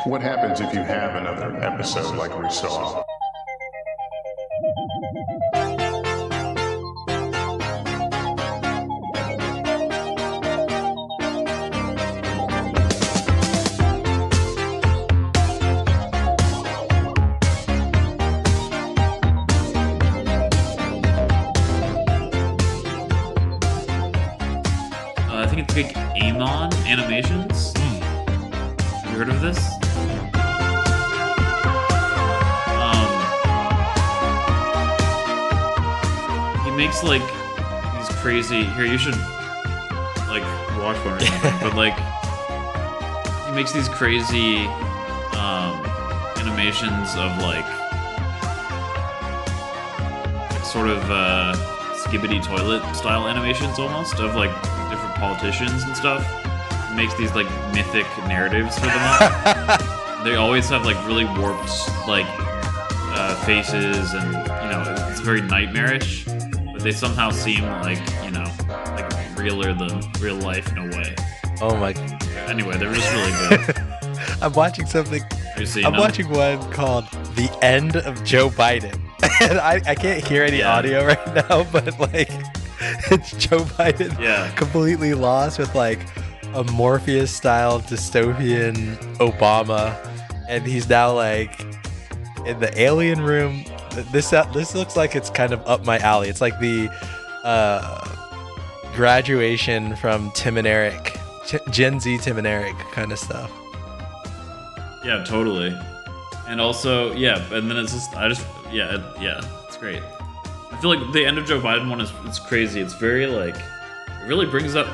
What happens if you have another episode like we saw? I think it's big Amon animations. Have you heard of this? He makes like these crazy. Here, you should like watch one or something. But like, he makes these crazy animations of like sort of skibbity toilet style animations almost of like different politicians and stuff. He makes these like mythic narratives for them all. They always have like really warped like faces, and it's very nightmarish, but they somehow seem like like realer than real life in a way. Oh my. Anyway, they're just really good. I'm watching something. I'm watching one called The End of Joe Biden. And I can't hear any audio right now, but like it's Joe Biden completely lost with like a Morpheus style dystopian Obama, and he's now like in the alien room. This looks like it's kind of up my alley. It's like the graduation from Tim and Eric, Gen Z Tim and Eric kind of stuff. Yeah, totally. And also, and then it's just, it's great. I feel like the end of Joe Biden one it's crazy. It's very like, it really brings up.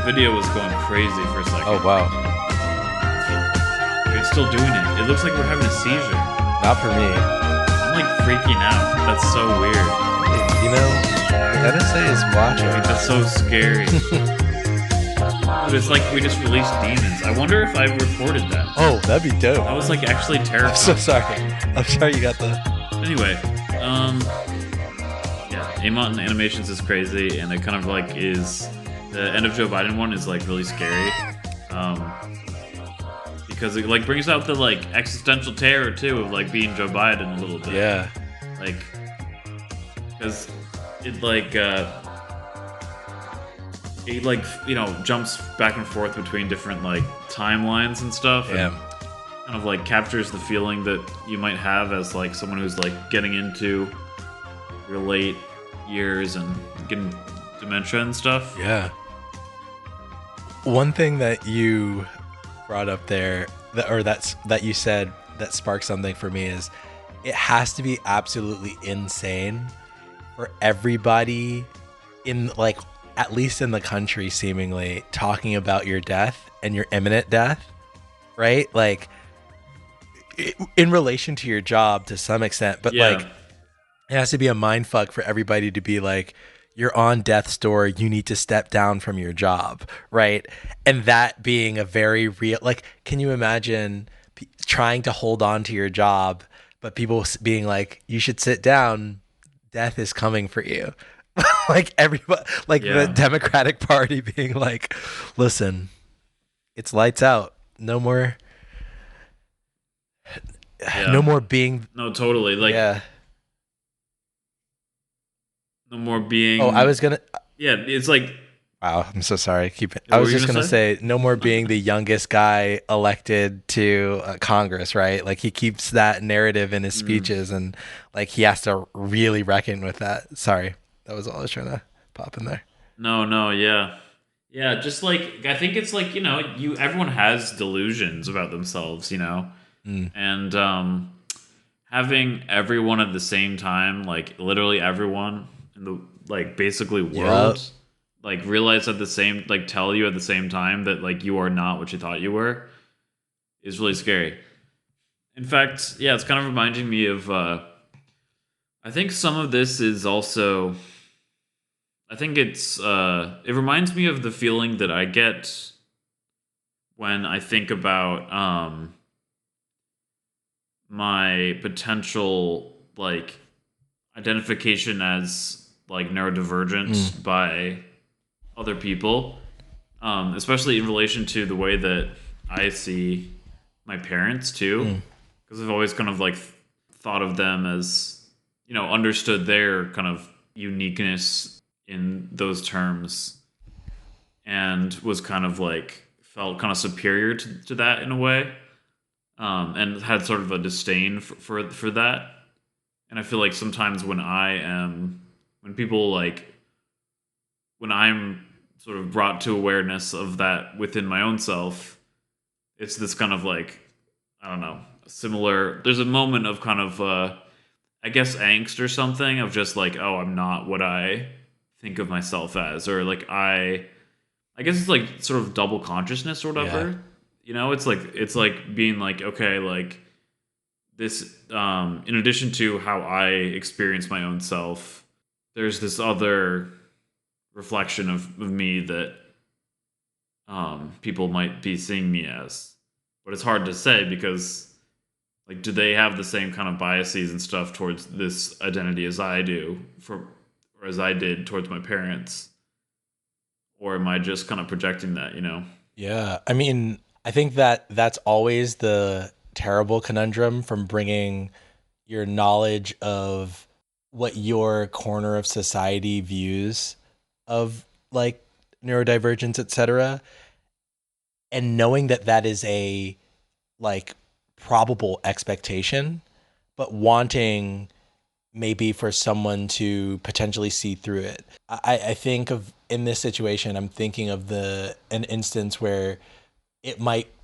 Video was going crazy for a second. Oh wow. It's still doing it. It looks like we're having a seizure. Not for me. I'm like freaking out. That's so weird. The NSA is watching. Like, that's so scary. But it's like we just released demons. I wonder if I recorded that. Oh, that'd be dope. That was like actually terrifying. I'm so sorry. I'm sorry you got the. Anyway, Amon animations is crazy, and it kind of like is the end of Joe Biden one is like really scary, because it like brings out the like existential terror too of like being Joe Biden a little bit. Yeah. Like, because it like jumps back and forth between different like timelines and stuff. Yeah. And kind of like captures the feeling that you might have as like someone who's like getting into your late years and getting dementia and stuff. Yeah. One thing that you brought up there, that you said that sparked something for me is it has to be absolutely insane for everybody in like, at least in the country, seemingly talking about your death and your imminent death, right? Like in relation to your job to some extent, but like it has to be a mind fuck for everybody to be like, you're on death's door, you need to step down from your job, right? And that being a very real, like, can you imagine trying to hold on to your job, but people being like, you should sit down, death is coming for you. Like everybody, like the Democratic Party being like, listen, it's lights out, no more being. No, totally. Like, no more being. Oh, I was gonna. Yeah, it's like. Wow, I'm so sorry. Keep it. I was just gonna say, no more being the youngest guy elected to Congress, right? Like he keeps that narrative in his speeches, and like he has to really reckon with that. Sorry, that was all I was trying to pop in there. No, yeah. Just like I think it's like everyone has delusions about themselves, and having everyone at the same time, like literally everyone in the like basically world, like realize at the same, like tell you at the same time that like you are not what you thought you were, is really scary. In fact, it's kind of reminding me of. I think some of this is also. I think it's. It reminds me of the feeling that I get when I think about my potential like identification as like neurodivergent by other people. especially in relation to the way that I see my parents too, because I've always kind of like thought of them as, understood their kind of uniqueness in those terms, and was kind of like felt kind of superior to that in a way, and had sort of a disdain for that. And I feel like sometimes when I'm sort of brought to awareness of that within my own self, it's this kind of like, I don't know, similar. There's a moment of kind of, I guess, angst or something of just like, oh, I'm not what I think of myself as, or like I guess it's like sort of double consciousness or whatever. Yeah. It's like being like, okay, like this, in addition to how I experience my own self, there's this other reflection of me that people might be seeing me as. But it's hard to say because, like, do they have the same kind of biases and stuff towards this identity as I do, or as I did towards my parents? Or am I just kind of projecting that, Yeah. I mean, I think that that's always the terrible conundrum from bringing your knowledge of what your corner of society views of like neurodivergence, etc., and knowing that that is a like probable expectation, but wanting maybe for someone to potentially see through it. I think of in this situation, I'm thinking of an instance where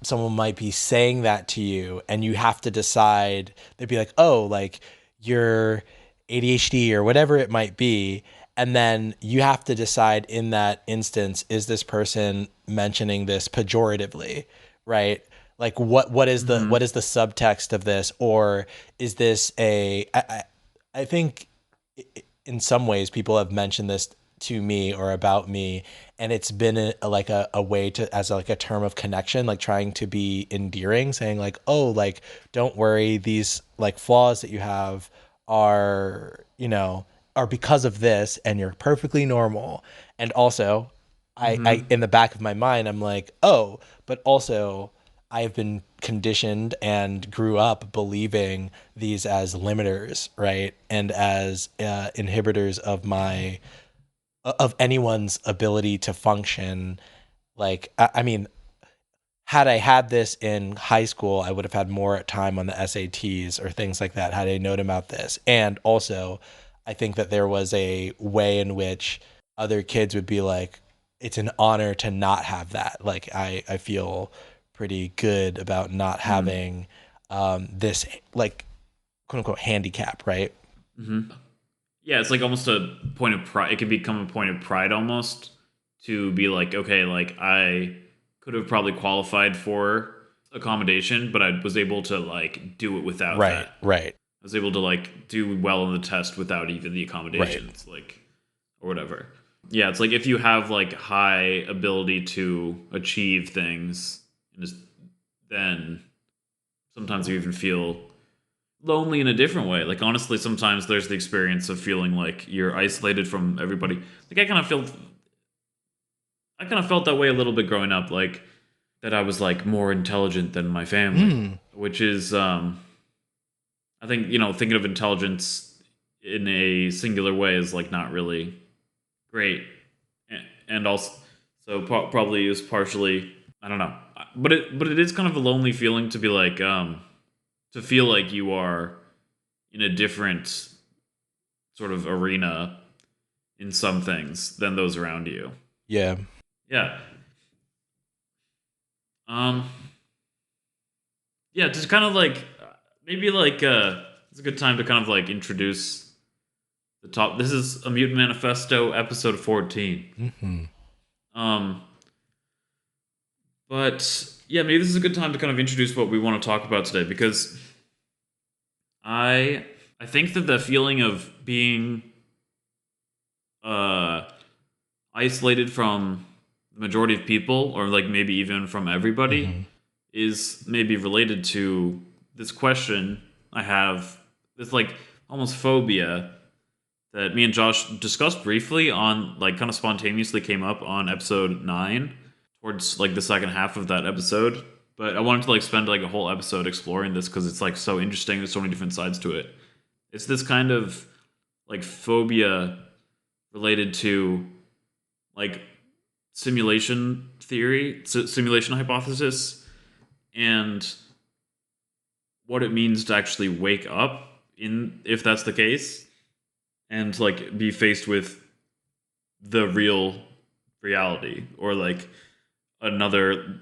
someone might be saying that to you and you have to decide. They'd be like, oh, like you're ADHD or whatever it might be. And then you have to decide in that instance, is this person mentioning this pejoratively, right? Like what is the subtext of this? Or is this I think in some ways people have mentioned this to me or about me, and it's been a way to, as like a term of connection, like trying to be endearing, saying like, oh, like don't worry, these like flaws that you have are are because of this, and you're perfectly normal. And also I in the back of my mind I'm like, oh, but also I've been conditioned and grew up believing these as limiters, right? And as inhibitors of anyone's ability to function. Like, I mean, had I had this in high school, I would have had more time on the SATs or things like that had I known about this. And also, I think that there was a way in which other kids would be like, it's an honor to not have that. Like, I feel pretty good about not having this, like, quote unquote, handicap, right? Yeah, it's like almost a point of pride. It can become a point of pride almost to be like, okay, like I could have probably qualified for accommodation, but I was able to like do it without that. Right. I was able to like do well on the test without even the accommodations, like, or whatever. Yeah, it's like if you have like high ability to achieve things, then sometimes you even feel lonely in a different way. Like honestly, sometimes there's the experience of feeling like you're isolated from everybody. Like I kind of felt that way a little bit growing up, like that I was like more intelligent than my family, which is I think, thinking of intelligence in a singular way is like not really great. And also so probably is partially, I don't know. But it is kind of a lonely feeling to be like to feel like you are in a different sort of arena in some things than those around you. Yeah. Yeah. Yeah, just kind of like maybe like it's a good time to kind of like introduce the top. This is a Mutant Manifesto episode 14. But yeah, maybe this is a good time to kind of introduce what we want to talk about today, because I think that the feeling of being isolated from the majority of people, or like maybe even from everybody, is maybe related to this question I have, this like almost phobia that me and Josh discussed briefly on, like, kind of spontaneously came up on episode 9, towards like the second half of that episode. But I wanted to like spend like a whole episode exploring this because it's like so interesting. There's so many different sides to it. It's this kind of like phobia related to like simulation theory, simulation hypothesis, and what it means to actually wake up in if that's the case, and like be faced with the real reality or like another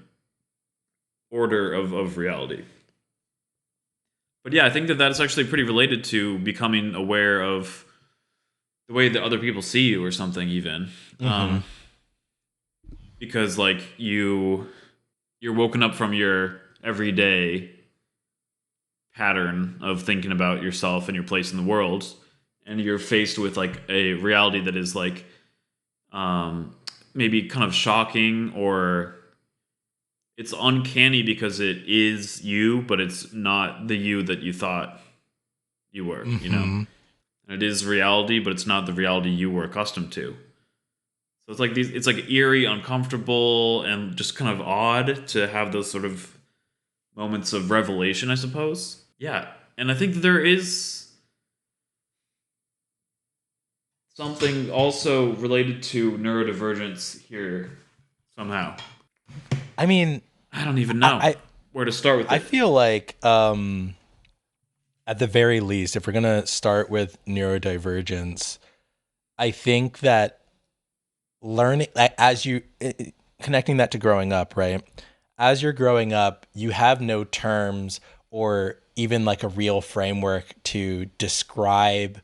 order of reality. But yeah, I think that that's actually pretty related to becoming aware of the way that other people see you or something even. Because like you're woken up from your everyday pattern of thinking about yourself and your place in the world, and you're faced with like a reality that is like maybe kind of shocking, or it's uncanny because it is you, but it's not the you that you thought you were, you know? And it is reality, but it's not the reality you were accustomed to. So it's like it's like eerie, uncomfortable, and just kind of odd to have those sort of moments of revelation, I suppose. Yeah, and I think that there is something also related to neurodivergence here somehow. I mean, I don't even know where to start with it. I feel like at the very least, if we're going to start with neurodivergence, I think that learning, as you, connecting that to growing up, right? As you're growing up, you have no terms or even like a real framework to describe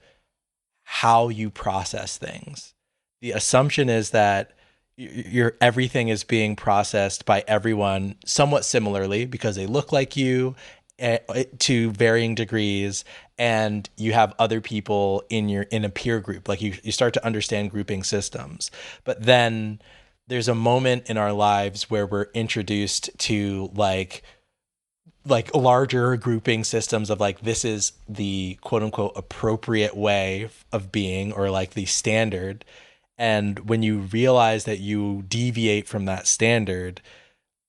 how you process things. The assumption is that your everything is being processed by everyone somewhat similarly because they look like you to varying degrees, and you have other people in a peer group. Like you start to understand grouping systems. But then there's a moment in our lives where we're introduced to like larger grouping systems of like, this is the quote unquote appropriate way of being, or like the standard. And when you realize that you deviate from that standard,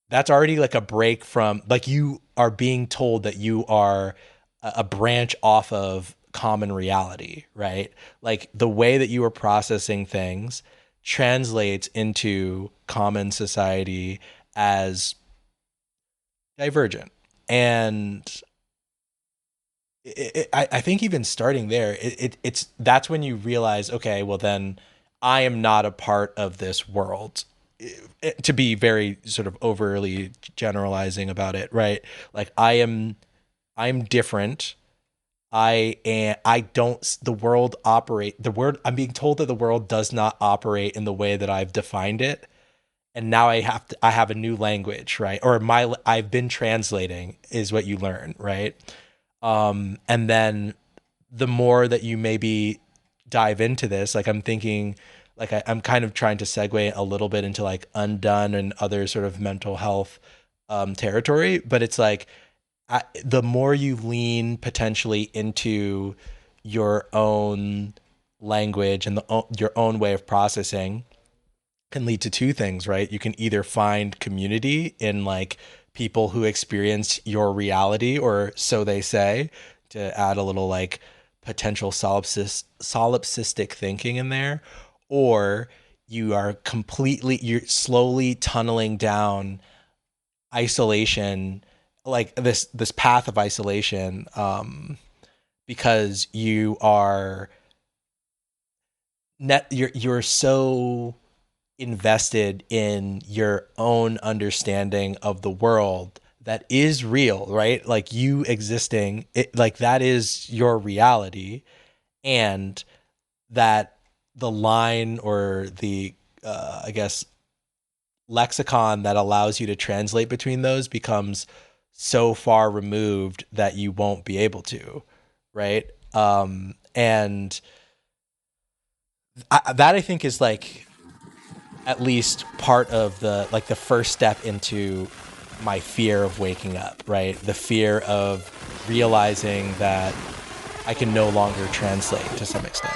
that's already like a break from, like, you are being told that you are a branch off of common reality, right? Like the way that you are processing things translates into common society as divergent. And I think even starting there, it's that's when you realize, okay, well then I am not a part of this world. To be very sort of overly generalizing about it, right? Like I'm different. I don't, the world I'm being told that the world does not operate in the way that I've defined it. And now I have a new language, right? Or I've been translating is what you learn, right? And then the more that you maybe dive into this, like I'm thinking, like I'm kind of trying to segue a little bit into like Undone and other sort of mental health territory, but it's like the more you lean potentially into your own language and your own way of processing, can lead to two things, right? You can either find community in like people who experience your reality, or so they say, to add a little like potential solipsistic thinking in there, or you're slowly tunneling down isolation, like this path of isolation, because you are you're so invested in your own understanding of the world that is real, right? Like you existing, like that is your reality, and that the line or the I guess lexicon that allows you to translate between those becomes so far removed that you won't be able to, right? And that I think is like at least part of the like the first step into my fear of waking up, right? The fear of realizing that I can no longer translate to some extent.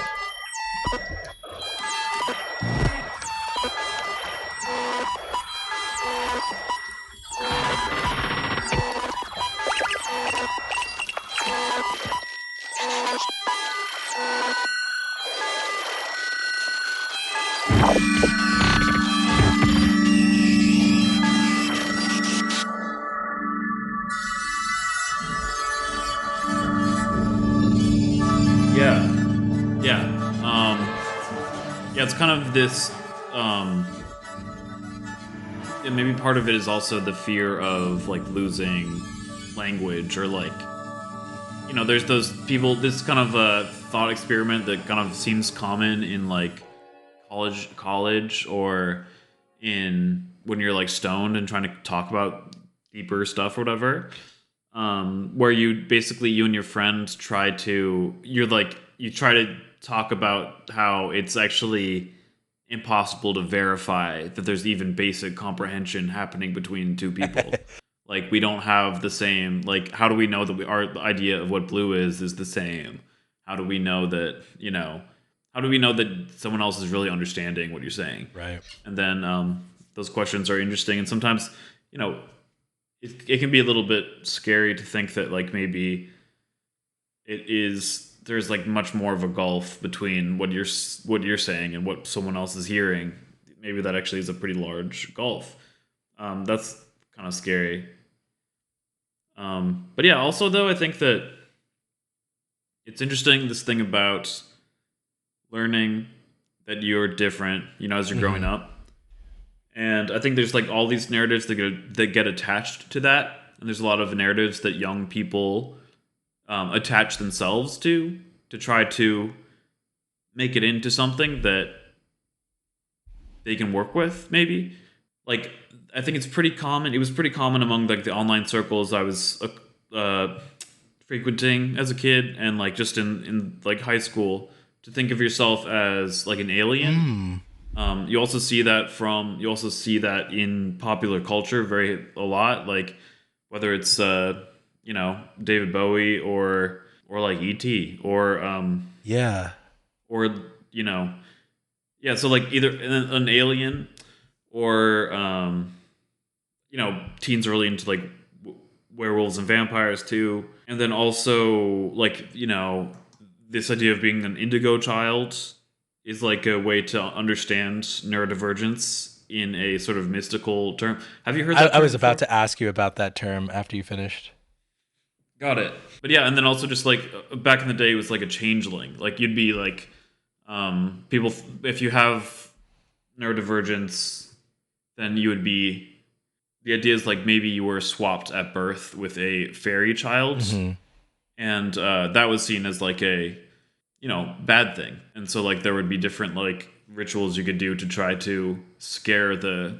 kind of this. And maybe part of it is also the fear of like losing language, or like, you know, there's those people. This kind of a thought experiment that kind of seems common in like college, or in when you're like stoned and trying to talk about deeper stuff or whatever. Where you basically, you and your friend try to talk about how it's actually impossible to verify that there's even basic comprehension happening between two people. Like, we don't have the same, like, how do we know that our idea of what blue is the same? How do we know that, you know, how do we know that someone else is really understanding what you're saying? Right. And then those questions are interesting, and sometimes, you know, it can be a little bit scary to think that like maybe there's like much more of a gulf between what you're saying and what someone else is hearing. Maybe that actually is a pretty large gulf. That's kind of scary. But yeah, also though, I think that it's interesting, this thing about learning that you're different, you know, as you're growing up. And I think there's like all these narratives that get attached to that, and there's a lot of narratives that young people attach themselves to try to make it into something that they can work with. Maybe, like, I think it's pretty common. It was pretty common among like the online circles I was frequenting as a kid, and like just in like high school, to think of yourself as like an alien. You also see that in popular culture a lot, like whether it's you know, David Bowie or like E.T. or or, you know, yeah, so like either an alien or you know, teens are really into like werewolves and vampires too, and then also like, you know, this idea of being an indigo child is like a way to understand neurodivergence in a sort of mystical term. Have you heard that term I was about before? to ask you about that term after you finished. Got it. But yeah, and then also just like back in the day, it was like a changeling. Like, you'd be like, people, if you have neurodivergence, then you would be, the idea is like maybe you were swapped at birth with a fairy child. And that was seen as like a, you know, bad thing. And so like there would be different like rituals you could do to try to scare the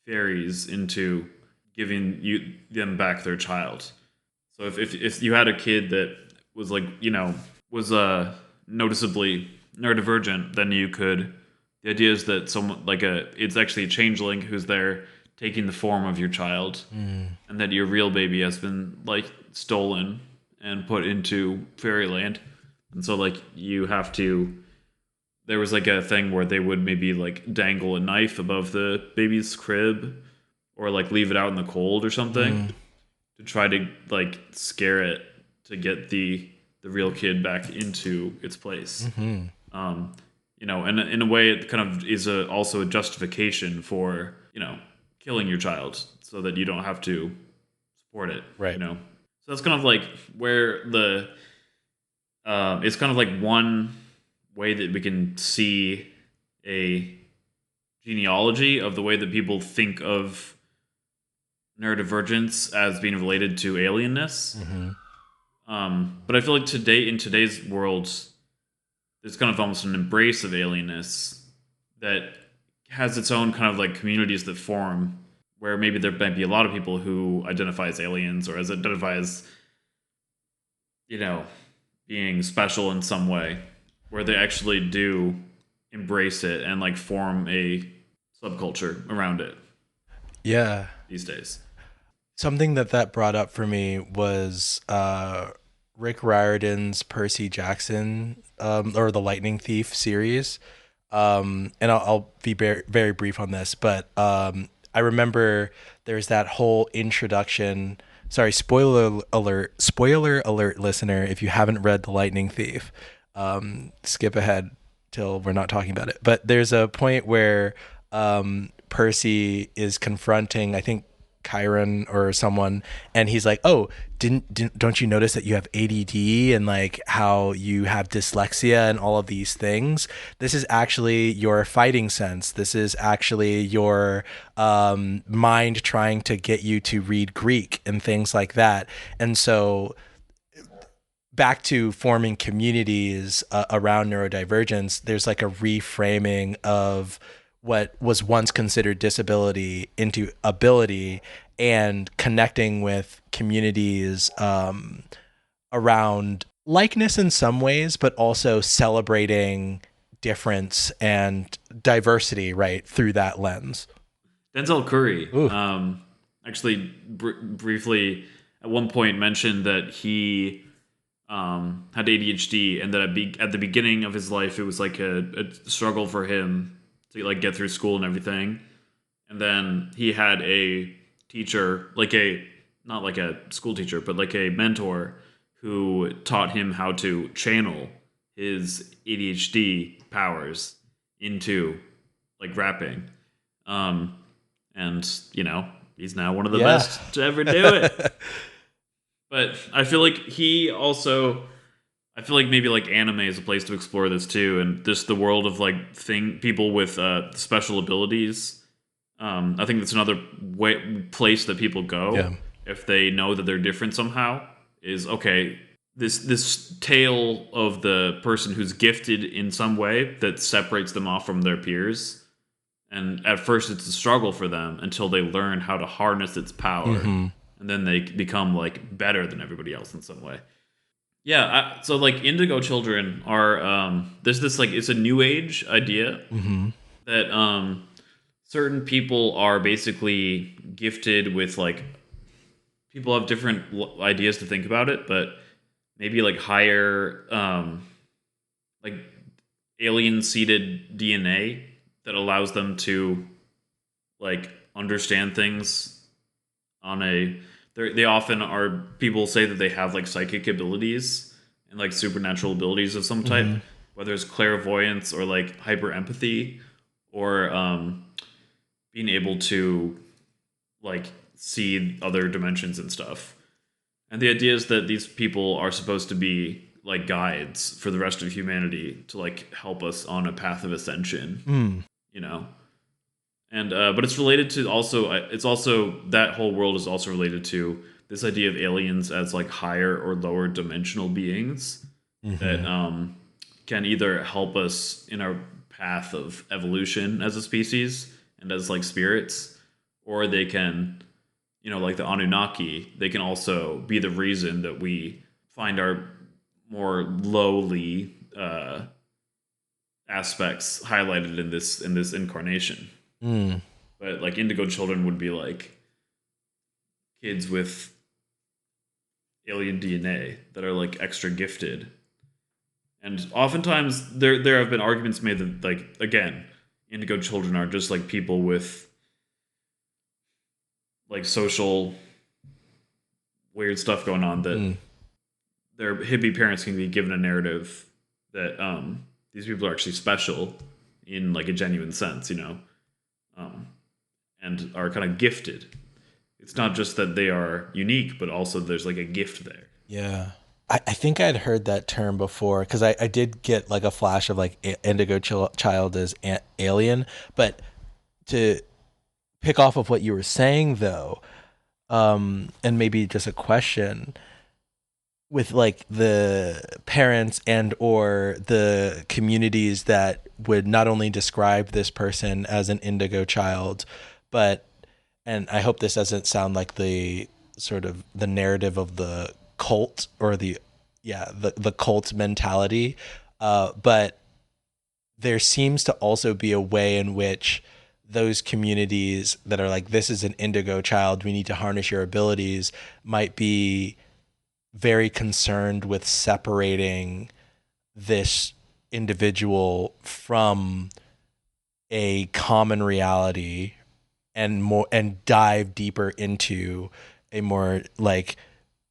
fairies into giving them back their child. So if you had a kid that was like, you know, was noticeably neurodivergent, then you could, the idea is that someone like it's actually a changeling who's there taking the form of your child, and that your real baby has been like stolen and put into fairyland. And so like you have to, there was like a thing where they would maybe like dangle a knife above the baby's crib, or like leave it out in the cold or something, to try to like scare it to get the real kid back into its place. You know, and in a way it kind of is also a justification for, you know, killing your child so that you don't have to support it. Right. You know, so that's kind of like where the it's kind of like one way that we can see a genealogy of the way that people think of neurodivergence as being related to alienness. But I feel like in today's world, there's kind of almost an embrace of alienness that has its own kind of like communities that form, where maybe there might be a lot of people who identify as aliens, or identify as, you know, being special in some way, where they actually do embrace it and like form a subculture around it. Yeah. These days. Something that brought up for me was Rick Riordan's Percy Jackson, or the Lightning Thief series. And I'll be very brief on this, but I remember there's that whole introduction. Sorry, spoiler alert, listener. If you haven't read The Lightning Thief, skip ahead till we're not talking about it. But there's a point where Percy is confronting, I think, Chiron or someone, and he's like, oh, don't you notice that you have ADD and like how you have dyslexia and all of these things? This is actually your fighting sense. This is actually your mind trying to get you to read Greek and things like that. And so back to forming communities around neurodivergence, there's like a reframing of what was once considered disability into ability, and connecting with communities around likeness in some ways, but also celebrating difference and diversity, right, through that lens. Denzel Curry actually briefly at one point mentioned that he had ADHD, and that at the beginning of his life it was like a struggle for him to like get through school and everything. And then he had a teacher, like not like a school teacher, but like a mentor who taught him how to channel his ADHD powers into like rapping. And you know, he's now one of the best to ever do it. But I feel like I feel like maybe like anime is a place to explore this too, and just the world of like people with special abilities. I think that's another place that people go if they know that they're different somehow. Is okay. This tale of the person who's gifted in some way that separates them off from their peers, and at first it's a struggle for them until they learn how to harness its power, and then they become like better than everybody else in some way. Yeah, so like Indigo children are there's this like it's a new age idea that certain people are basically gifted with like people have different ideas to think about it, but maybe like higher like alien seeded DNA that allows them to like understand things on a they often are people say that they have like psychic abilities and like supernatural abilities of some type, whether it's clairvoyance or like hyper empathy or being able to like see other dimensions and stuff. And the idea is that these people are supposed to be like guides for the rest of humanity to like help us on a path of ascension, you know? And but it's related to it's also that whole world is also related to this idea of aliens as like higher or lower dimensional beings that can either help us in our path of evolution as a species and as like spirits, or they can, you know, like the Anunnaki, they can also be the reason that we find our more lowly aspects highlighted in this incarnation. But like Indigo children would be like kids with alien DNA that are like extra gifted. And oftentimes there have been arguments made that like again, Indigo children are just like people with like social weird stuff going on that their hippie parents can be given a narrative that these people are actually special in like a genuine sense, you know. And are kind of gifted. It's not just that they are unique, but also there's like a gift there. Yeah. I think I'd heard that term before because I did get like a flash of like Indigo child as alien. But to pick off of what you were saying though, and maybe just a question with like the parents and or the communities that would not only describe this person as an indigo child, but, and I hope this doesn't sound like the sort of the narrative of the cult or the cult mentality, but there seems to also be a way in which those communities that are like, this is an indigo child, we need to harness your abilities, might be very concerned with separating this individual from a common reality and dive deeper into a more like,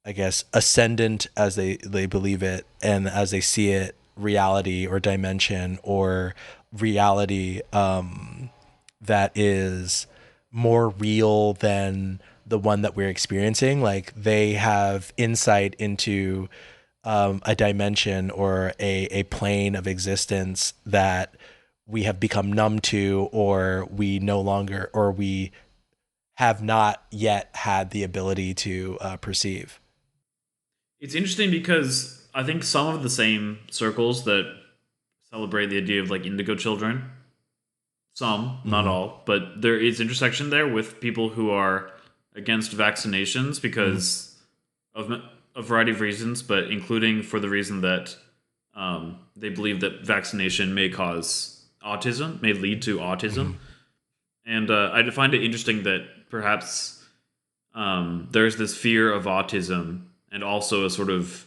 I guess, ascendant as they believe it and as they see it reality or dimension or reality that is more real than the one that we're experiencing. Like they have insight into a dimension or a plane of existence that we have become numb to, or we no longer, or we have not yet had the ability to perceive. It's interesting because I think some of the same circles that celebrate the idea of like indigo children, some, not all, but there is intersection there with people who are against vaccinations because of a variety of reasons, but including for the reason that they believe that vaccination may cause autism, may lead to autism. And I find it interesting that perhaps there's this fear of autism and also a sort of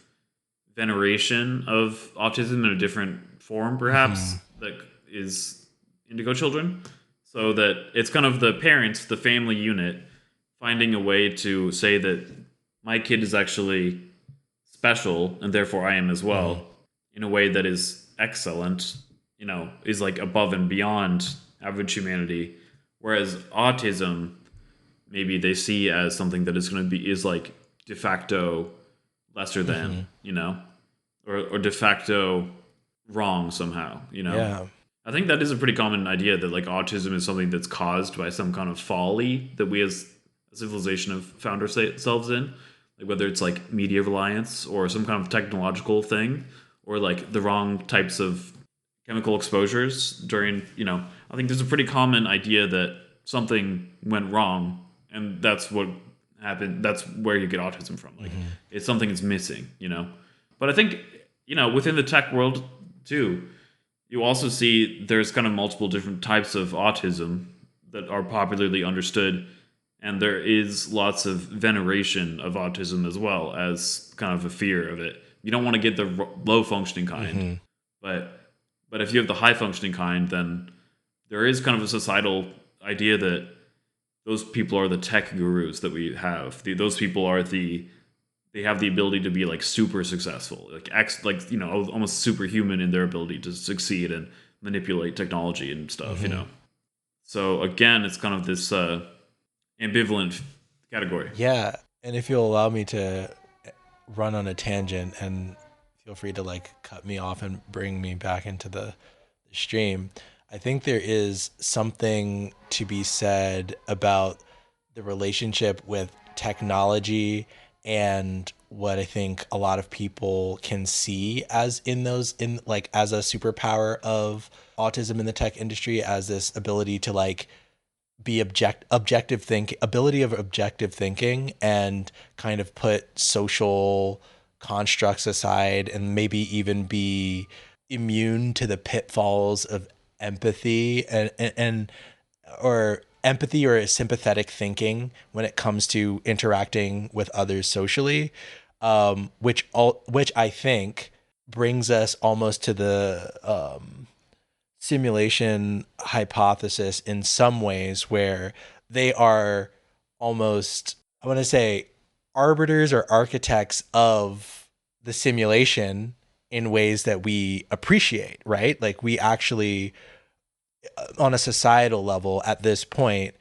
veneration of autism in a different form, perhaps, that is indigo children. So that it's kind of the parents, the family unit, finding a way to say that my kid is actually special and therefore I am as well, in a way that is excellent, you know, is like above and beyond average humanity. Whereas autism, maybe they see as something that is going to be, is like de facto lesser than, you know, or de facto wrong somehow, you know? Yeah. I think that is a pretty common idea that like autism is something that's caused by some kind of folly that we as a civilization have found ourselves in. Like whether it's like media reliance or some kind of technological thing or like the wrong types of chemical exposures during, you know, I think there's a pretty common idea that something went wrong and that's what happened. That's where you get autism from. Like it's something that's missing, you know? But I think, you know, within the tech world too, you also see there's kind of multiple different types of autism that are popularly understood. And there is lots of veneration of autism as well as kind of a fear of it. You don't want to get the low functioning kind, but if you have the high functioning kind, then there is kind of a societal idea that those people are the tech gurus that we have. Those people are they have the ability to be like super successful, like you know, almost superhuman in their ability to succeed and manipulate technology and stuff, you know. So again, it's kind of this ambivalent category. Yeah, and if you'll allow me to run on a tangent, and feel free to like cut me off and bring me back into the stream, I think there is something to be said about the relationship with technology and what I think a lot of people can see as as a superpower of autism in the tech industry, as this ability to like be objective thinking and kind of put social constructs aside and maybe even be immune to the pitfalls of empathy and or empathy or sympathetic thinking when it comes to interacting with others socially, which I think brings us almost to the simulation hypothesis in some ways, where they are almost, I want to say, arbiters or architects of the simulation in ways that we appreciate, right? Like we actually, on a societal level at this point,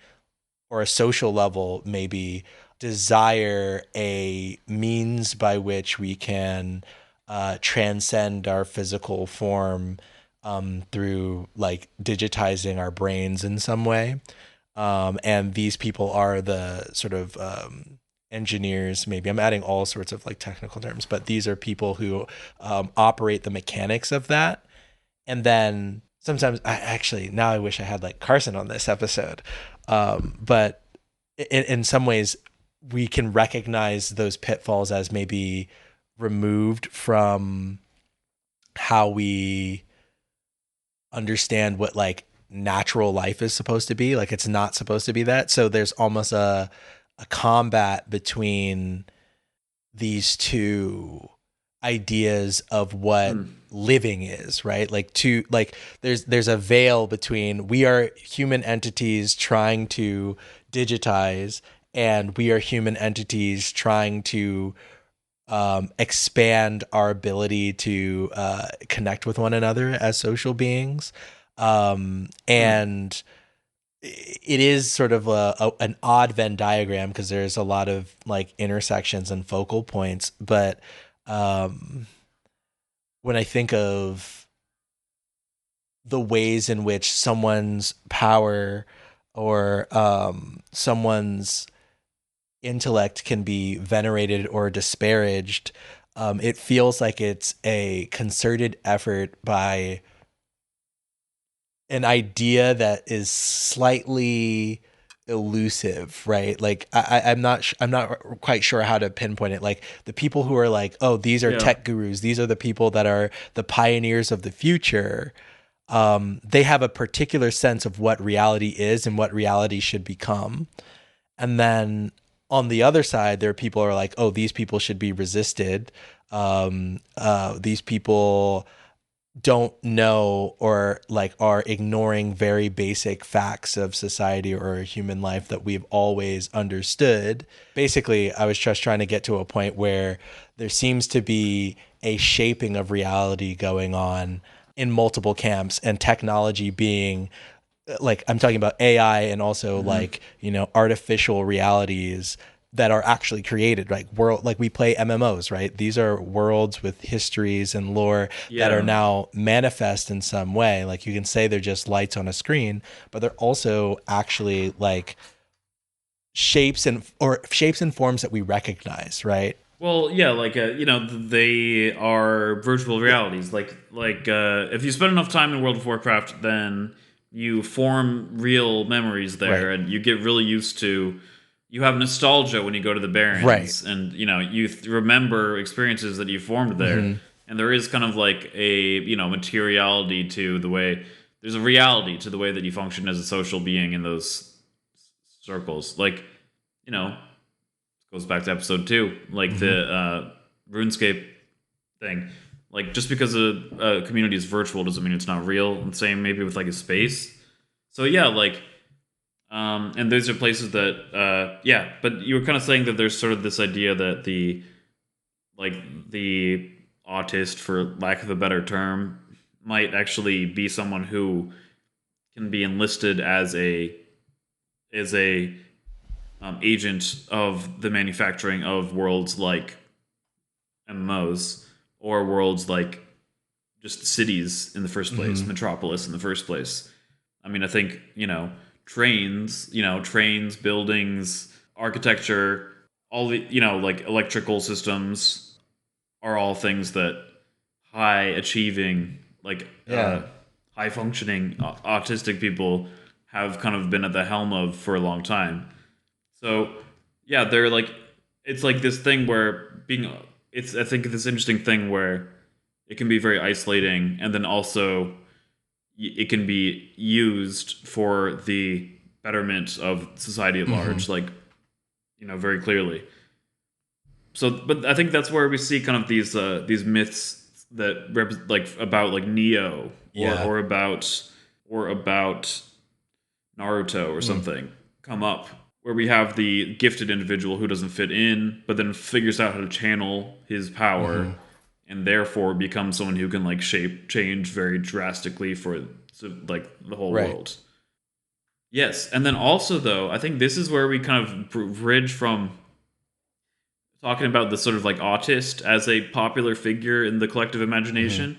or a social level maybe, desire a means by which we can transcend our physical form through like digitizing our brains in some way. And these people are the sort of engineers, maybe I'm adding all sorts of like technical terms, but these are people who operate the mechanics of that. And then sometimes now I wish I had like Carson on this episode. But in some ways we can recognize those pitfalls as maybe removed from how we understand what like natural life is supposed to be. Like it's not supposed to be that. So there's almost a combat between these two ideas of what living is, right? There's a veil between we are human entities trying to digitize and we are human entities trying to expand our ability to connect with one another as social beings. And it is sort of an odd Venn diagram because there's a lot of like intersections and focal points. But um, when I think of the ways in which someone's power or someone's intellect can be venerated or disparaged, it feels like it's a concerted effort by an idea that is slightly elusive, right? Like I'm not quite sure how to pinpoint it. Like the people who are like, oh, these are Yeah. tech gurus, these are the people that are the pioneers of the future. They have a particular sense of what reality is and what reality should become. And then on the other side, there are people who are like, oh, these people should be resisted. These people don't know or like are ignoring very basic facts of society or human life that we've always understood. Basically, I was just trying to get to a point where there seems to be a shaping of reality going on in multiple camps, and technology being like, I'm talking about AI and also like, you know, artificial realities that are actually created, like world, like we play MMOs, right? These are worlds with histories and lore that are Yeah. now manifest in some way. Like you can say they're just lights on a screen, but they're also actually like shapes and forms that we recognize, right? Well, yeah, like you know, they are virtual realities. If you spend enough time in World of Warcraft, then you form real memories there, Right. and you get really used to. You have nostalgia when you go to the Right. Barrens, and you know you remember experiences that you formed there. Mhm. And there is kind of like a materiality to the way. There's a reality to the way that you function as a social being in those circles. Like, you know, goes back to episode 2, like Mhm. the RuneScape thing. Like just because a community is virtual doesn't mean it's not real. And same maybe with like a space. So yeah, like and those are places that yeah. But you were kind of saying that there's sort of this idea that the autist, for lack of a better term, might actually be someone who can be enlisted as a agent of the manufacturing of worlds like MMOs, or worlds like just cities in the first place, Mhm. metropolis in the first place. I mean, I think, trains, buildings, architecture, all the, like electrical systems are all things that high achieving, like Yeah. high functioning autistic people have kind of been at the helm of for a long time. So yeah, they're like, it's like this thing where it's, I think, this interesting thing where it can be very isolating, and then also it can be used for the betterment of society at Mhm. large, like, very clearly. So, but I think that's where we see kind of these myths that like about like Neo, or Yeah. about Naruto or Mm. something come up, where we have the gifted individual who doesn't fit in, but then figures out how to channel his power, Mhm. and therefore becomes someone who can like shape change very drastically for like the whole Right. world. Yes, and then also though, I think this is where we kind of bridge from talking about the sort of like autist as a popular figure in the collective Mhm. imagination,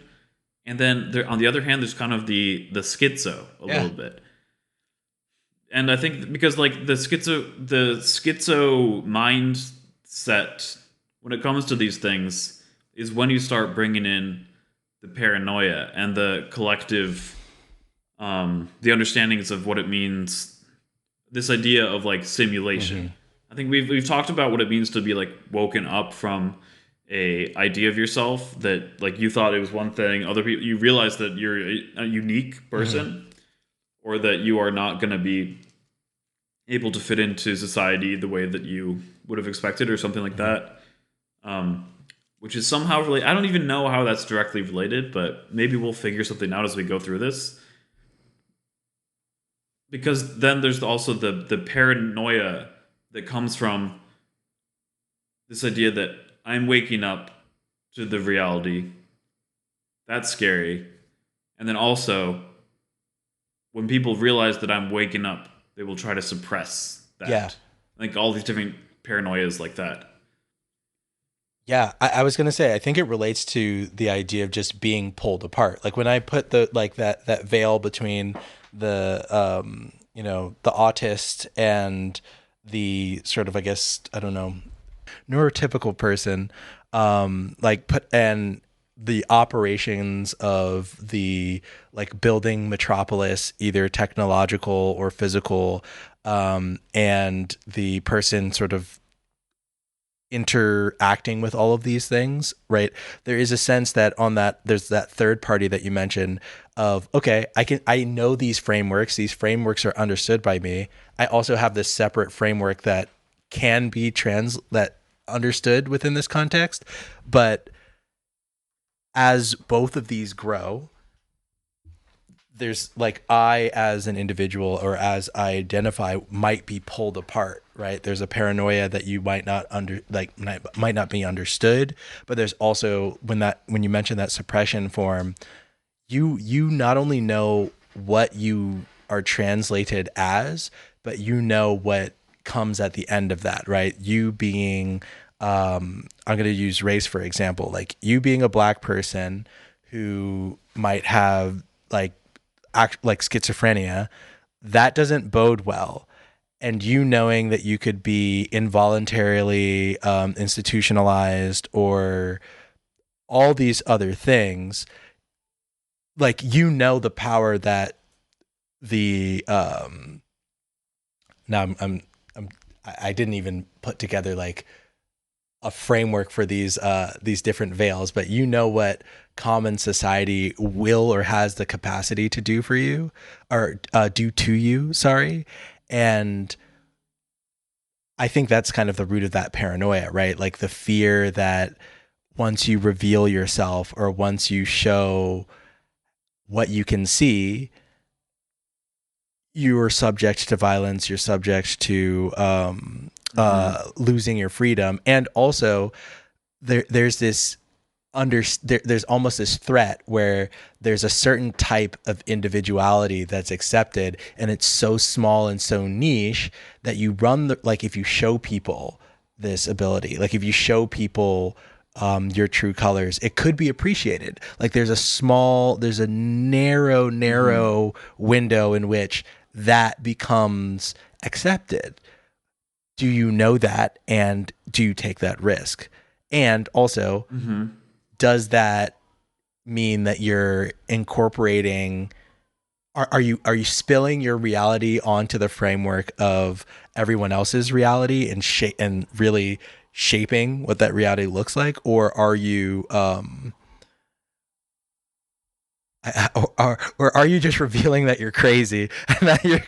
and then there, on the other hand, there's kind of the schizo a Yeah. little bit. And I think because like the schizo mindset when it comes to these things is when you start bringing in the paranoia and the collective, the understandings of what it means, this idea of like simulation. Mhm. I think we've talked about what it means to be like woken up from a idea of yourself that like you thought it was one thing, other people, you realize that you're a unique Mhm. person, or that you are not going to be able to fit into society the way that you would have expected, or something like Mhm. that. Um, which is somehow related. I don't even know how that's directly related, but maybe we'll figure something out as we go through this. Because then there's also the paranoia that comes from this idea that I'm waking up to the reality. That's scary. And then also, when people realize that I'm waking up they will try to suppress that. Yeah. Like all these different paranoias like that. Yeah, I was gonna say I think it relates to the idea of just being pulled apart. Like when I put the like that veil between the the autist and the sort of, I guess, I don't know, neurotypical person, like put and the operations of the like building metropolis, either technological or physical, and the person sort of interacting with all of these things, right? There is a sense that on that there's that third party that you mentioned of, okay, I know these frameworks are understood by me. I also have this separate framework that can be that understood within this context. But as both of these grow, there's like, I as an individual or as I identify might be pulled apart, right? There's a paranoia that you might not might not be understood, but there's also when you mention that suppression form, you not only know what you are translated as, but you know what comes at the end of that, right? You being I'm going to use race for example, like you being a black person who might have like schizophrenia, that doesn't bode well. And you knowing that you could be involuntarily institutionalized or all these other things, like, the power that the now I didn't even put together like a framework for these different veils, but what common society will or has the capacity to do for you, or do to you, sorry. And I think that's kind of the root of that paranoia, right? Like the fear that once you reveal yourself or once you show what you can see, you're subject to violence, you're subject to losing your freedom. And also there's this there's almost this threat where there's a certain type of individuality that's accepted, and it's so small and so niche that you run like if you show people this ability, like if you show people your true colors, it could be appreciated. Like there's a narrow window in which that becomes accepted. Do you know that, and do you take that risk? And also, does that mean that you're incorporating? Are you spilling your reality onto the framework of everyone else's reality and really shaping what that reality looks like, or are you or are you just revealing that you're crazy and that you're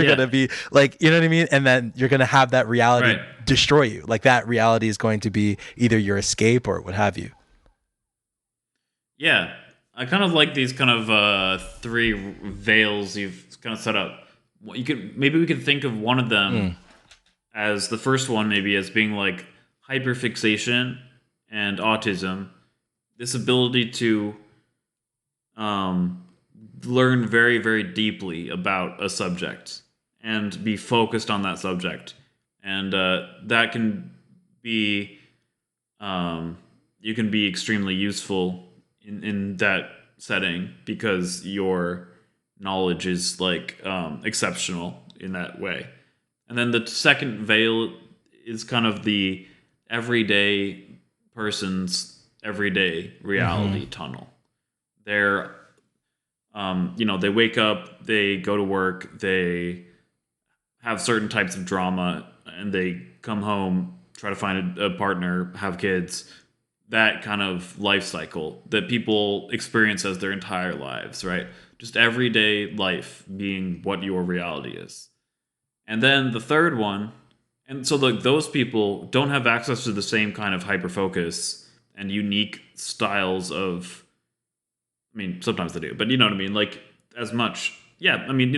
gonna be like, you know what I mean, and then you're gonna have that reality destroy you? Like that reality is going to be either your escape or what have you. Yeah, I kind of like these kind of three veils you've kind of set up. Maybe we could think of one of them as the first one, maybe as being like hyperfixation and autism. This ability to learn very, very deeply about a subject and be focused on that subject, and that can be you can be extremely useful in that setting because your knowledge is like exceptional in that way. And then the second veil is kind of the everyday person's everyday reality tunnel. They're they wake up, they go to work, they have certain types of drama, and they come home, try to find a partner, have kids. That kind of life cycle that people experience as their entire lives, right? Just everyday life being what your reality is. And then the third one, and so those people don't have access to the same kind of hyper focus and unique styles of, I mean, sometimes they do, but you know what I mean? Like, as much. Yeah, I mean,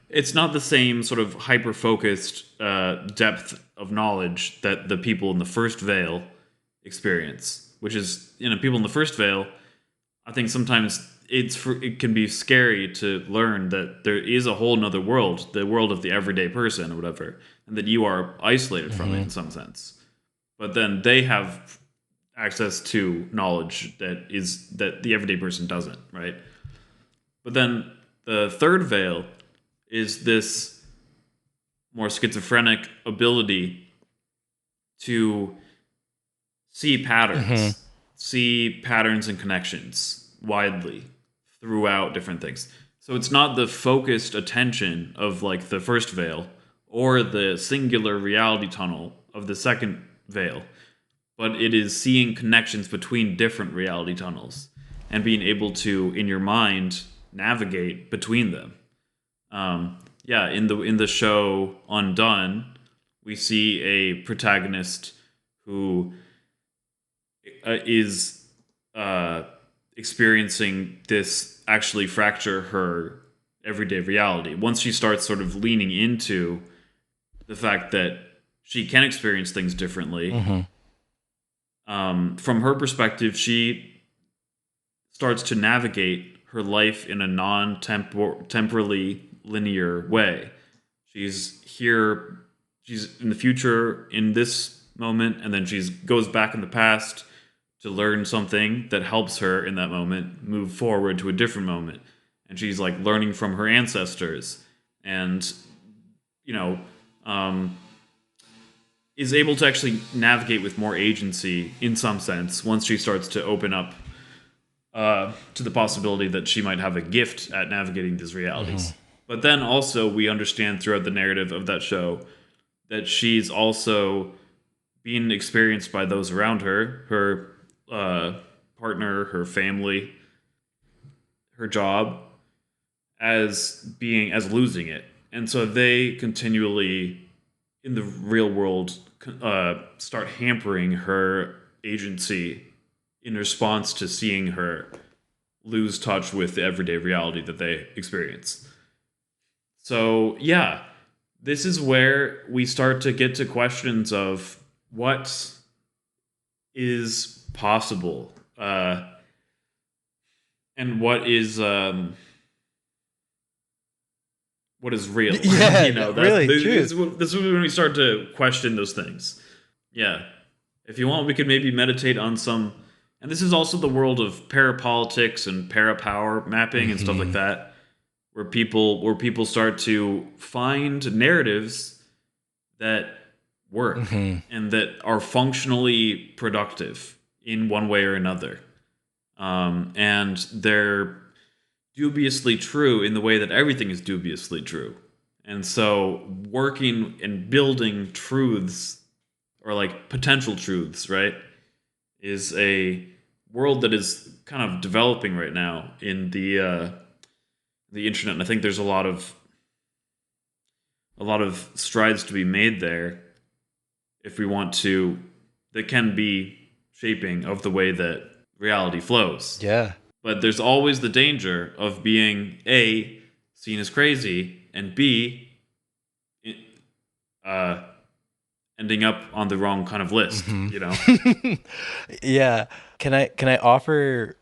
it's not the same sort of hyper focused depth of knowledge that the people in the first veil experience, which is, people in the first veil, I think sometimes it can be scary to learn that there is a whole nother world, the world of the everyday person or whatever, and that you are isolated from it in some sense. But then they have access to knowledge that the everyday person doesn't, right? But then the third veil is this more schizophrenic ability to see patterns, see patterns and connections widely throughout different things. So it's not the focused attention of like the first veil or the singular reality tunnel of the second veil, but it is seeing connections between different reality tunnels and being able to, in your mind, navigate between them. In the show Undone, we see a protagonist who is experiencing this actually fracture her everyday reality. Once she starts sort of leaning into the fact that she can experience things differently, from her perspective, she starts to navigate her life in a non-temporally linear way. She's here, she's in the future in this moment, and then she goes back in the past to learn something that helps her in that moment move forward to a different moment. And she's like learning from her ancestors and, is able to actually navigate with more agency in some sense once she starts to open up to the possibility that she might have a gift at navigating these realities. But then also we understand throughout the narrative of that show that she's also being experienced by those around her, her partner, her family, her job, as losing it. And so they continually, in the real world, start hampering her agency in response to seeing her lose touch with the everyday reality that they experience. So, yeah, this is where we start to get to questions of what is possible and what is real. Yeah, this is when we start to question those things. Yeah. If you want, we could maybe meditate on some. And this is also the world of parapolitics and parapower mapping and stuff like that, where people start to find narratives that work and that are functionally productive in one way or another. And they're dubiously true in the way that everything is dubiously true. And so working and building truths, or like potential truths, right, is a world that is kind of developing right now in the internet. And I think there's a lot of strides to be made there if we want to, that can be shaping of the way that reality flows. Yeah. But there's always the danger of being A, seen as crazy, and B, ending up on the wrong kind of list, Yeah. Can I offer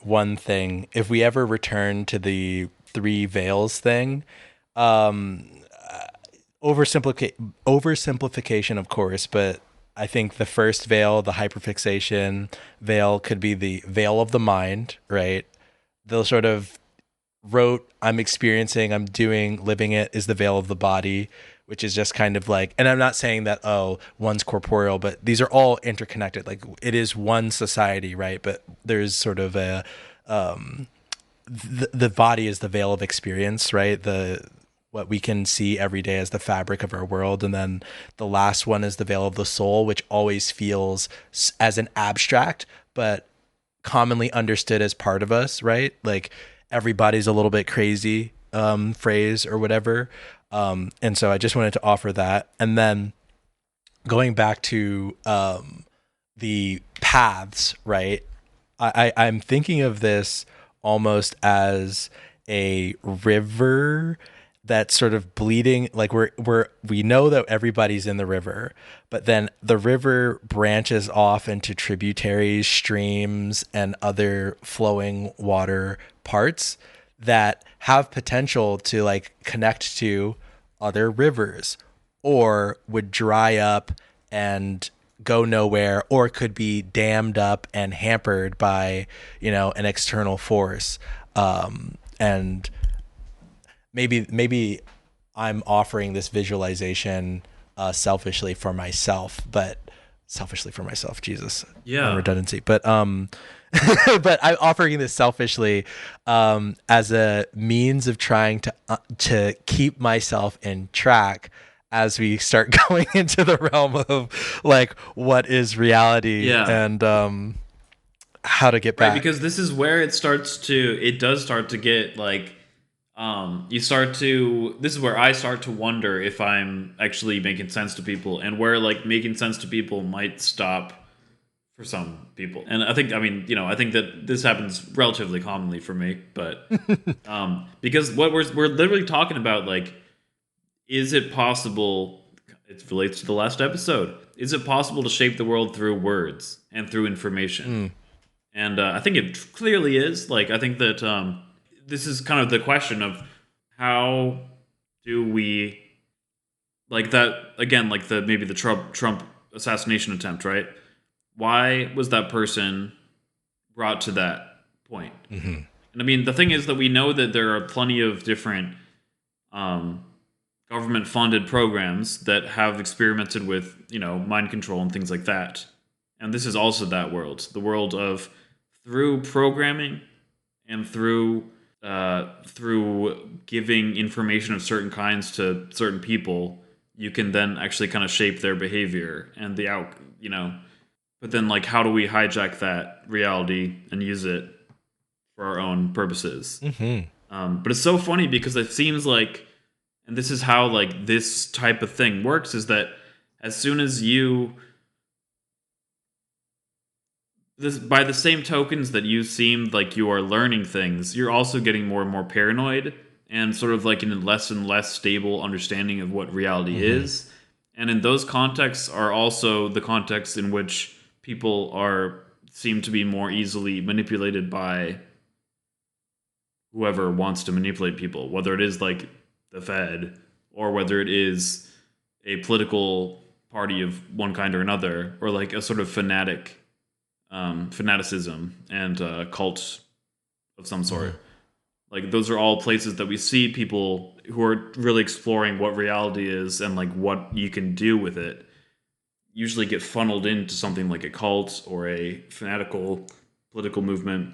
one thing? If we ever return to the three veils thing, oversimplification, of course, but I think the first veil, the hyperfixation veil, could be the veil of the mind, right? They'll sort of wrote, I'm experiencing, I'm doing, living it, is the veil of the body, which is just kind of like, and I'm not saying that, one's corporeal, but these are all interconnected. Like it is one society, right? But there's sort of a, the body is the veil of experience, right? What we can see every day as the fabric of our world. And then the last one is the veil of the soul, which always feels as an abstract, but commonly understood as part of us, right? Like everybody's a little bit crazy phrase or whatever. And so I just wanted to offer that. And then going back to the paths, right? I'm thinking of this almost as a river that sort of bleeding, like we know that everybody's in the river, but then the river branches off into tributaries, streams, and other flowing water parts that have potential to like connect to other rivers, or would dry up and go nowhere, or could be dammed up and hampered by, an external force. And maybe I'm offering this visualization selfishly for myself, Jesus, Yeah. redundancy, but but I'm offering this selfishly as a means of trying to keep myself in track as we start going into the realm of like what is reality Yeah. and how to get Right, back. because this is where it does start to get like this is where I start to wonder if I'm actually making sense to people, and where like making sense to people might stop for some people. And I think I think that this happens relatively commonly for me, but because what we're literally talking about, like, is it possible, it relates to the last episode, is it possible to shape the world through words and through information? And I think it clearly is. Like, I think that this is kind of the question of how do we, like that again, like maybe the Trump assassination attempt, right? Why was that person brought to that point? Mm-hmm. And I mean, the thing is that we know that there are plenty of different government-funded programs that have experimented with, mind control and things like that. And this is also that world, the world of, through programming and through giving information of certain kinds to certain people, you can then actually kind of shape their behavior and But then, like, how do we hijack that reality and use it for our own purposes? Mm-hmm. But it's so funny because it seems like, and this is how like this type of thing works, is that as soon as by the same tokens that you seem like you are learning things, you're also getting more and more paranoid and sort of like in a less and less stable understanding of what reality is. And in those contexts are also the contexts in which people seem to be more easily manipulated by whoever wants to manipulate people, whether it is like the Fed or whether it is a political party of one kind or another, or like a sort of fanaticism and cult of some sort. Like, those are all places that we see people who are really exploring what reality is and like what you can do with it usually get funneled into something like a cult or a fanatical political movement,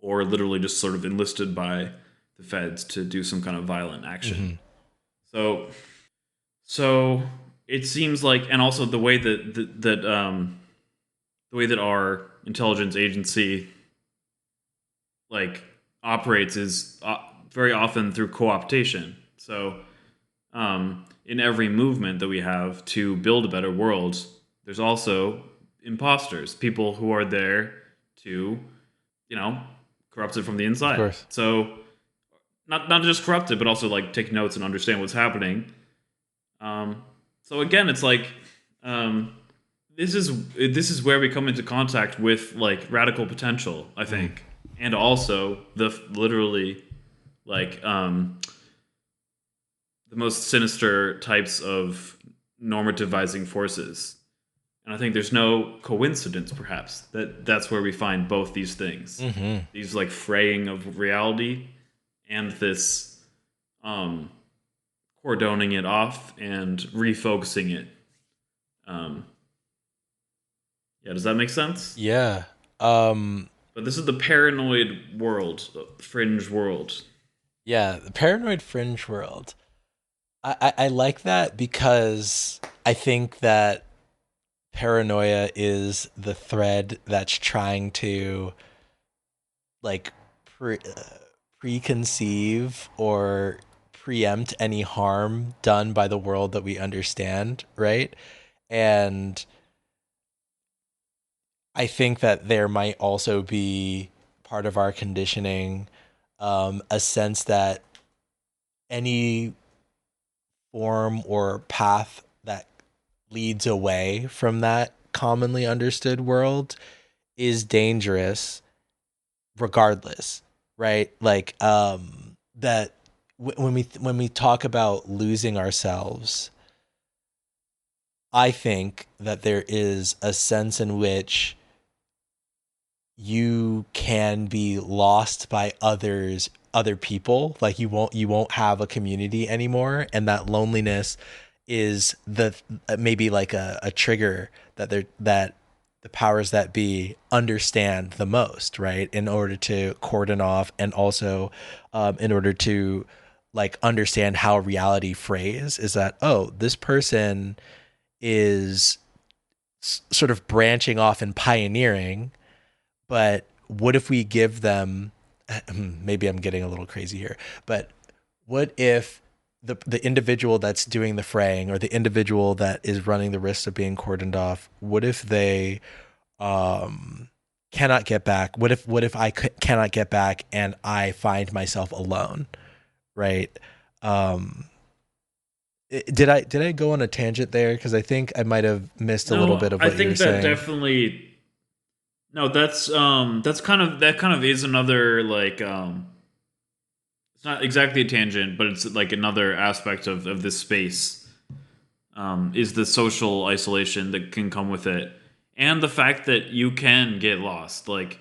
or literally just sort of enlisted by the feds to do some kind of violent action. So it seems like, and also the way that our intelligence agency like operates is very often through co-optation. So in every movement that we have to build a better world, there's also imposters, people who are there to, corrupt it from the inside. Of course. So not just corrupt it, but also like take notes and understand what's happening. So again, it's like this is where we come into contact with like radical potential, I think, and also the literally like the most sinister types of normativizing forces. And I think there's no coincidence, perhaps, that that's where we find both these things. These like fraying of reality and this cordoning it off and refocusing it. Yeah, does that make sense? Yeah. But this is the paranoid world, the fringe world. Yeah, the paranoid fringe world. I like that because I think that paranoia is the thread that's trying to like preconceive or preempt any harm done by the world that we understand, right? And I think that there might also be part of our conditioning, a sense that any form or path that leads away from that commonly understood world is dangerous regardless, right? Like that when we talk about losing ourselves, I think that there is a sense in which you can be lost by other people. Like you won't have a community anymore, and that loneliness is the maybe like a trigger that the powers that be understand the most, right? In order to cordon off, and also in order to like understand how reality phrase is that, oh, this person is sort of branching off and pioneering, but what if we give them, maybe I'm getting a little crazy here, but what if the individual that's doing the fraying, or the individual that is running the risk of being cordoned off, what if they cannot get back? What if cannot get back and I find myself alone, right? Um, did I go on a tangent there? Because I think I might have missed a little bit No, of I what you were think that saying. definitely. No, that's kind of that kind of is another like it's not exactly a tangent, but it's like another aspect of this space. Is the social isolation that can come with it, and the fact that you can get lost. Like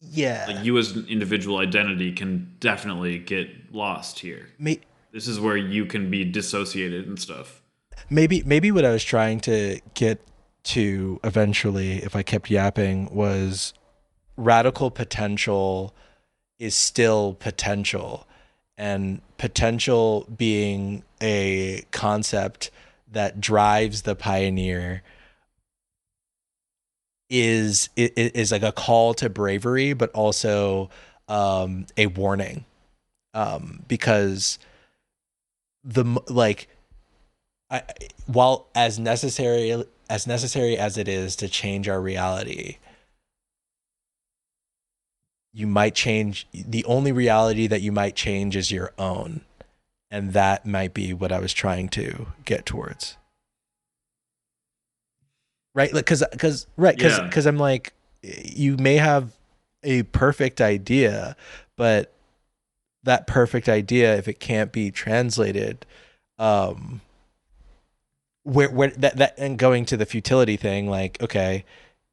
Yeah. you as an individual identity can definitely get lost here. May, This is where you can be dissociated and stuff. maybe what I was trying to get to eventually, if I kept yapping, was radical potential is still potential, and potential being a concept that drives the pioneer is like a call to bravery, but also a warning, because like I, while as necessary as it is to change our reality, you might change, the only reality that you might change is your own, and that might be what I was trying to get towards, right? Like Yeah. because I'm like, you may have a perfect idea, but that perfect idea, if it can't be translated, um where that and going to the futility thing, like, okay,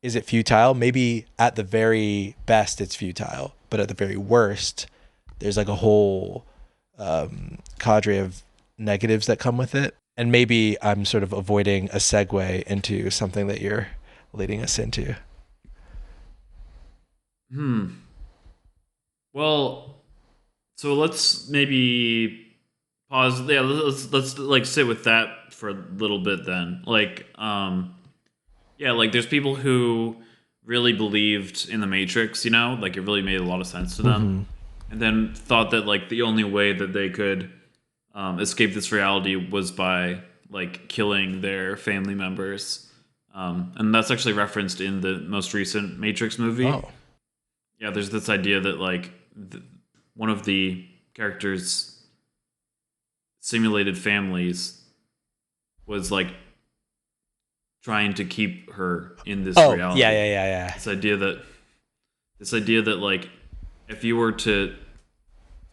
is it futile? Maybe at the very best it's futile, but at the very worst there's like a whole cadre of negatives that come with it. And maybe I'm sort of avoiding a segue into something that you're leading us into. Hmm. Well, so let's maybe pause. Yeah, let's like sit with that for a little bit then. Yeah, like there's people who really believed in the Matrix, you know, like it really made a lot of sense to them, Mm-hmm. and then thought that like the only way that they could escape this reality was by like killing their family members. And that's actually referenced in the most recent Matrix movie. Oh. Yeah, there's this idea that like one of the characters' simulated families was like trying to keep her in this Oh, yeah, reality. yeah, yeah, yeah. This idea that like if you were to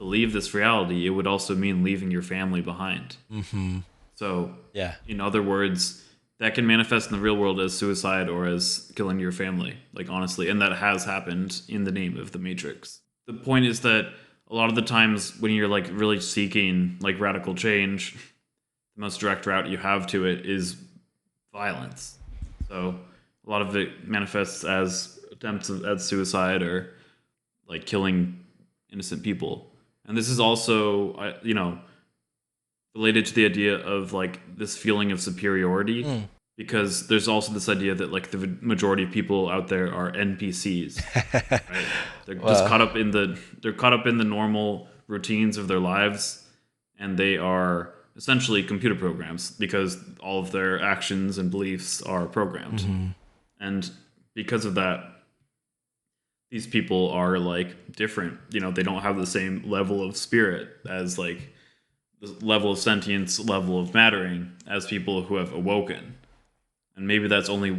leave this reality, it would also mean leaving your family behind. Mm-hmm. So, Yeah. in other words, that can manifest in the real world as suicide or as killing your family, like honestly, and that has happened in the name of the Matrix. The point is that a lot of the times when you're like really seeking like radical change, the most direct route you have to it is violence. So, a lot of it manifests as attempts at suicide or like killing innocent people. And this is also, related to the idea of like this feeling of superiority, Mm. because there's also this idea that like the majority of people out there are NPCs, right? They're just Well, caught up in the normal routines of their lives, and they are essentially computer programs because all of their actions and beliefs are programmed. mhm. And because of that, these people are like different. You know, they don't have the same level of spirit as like the level of sentience, level of mattering as people who have awoken. And maybe that's only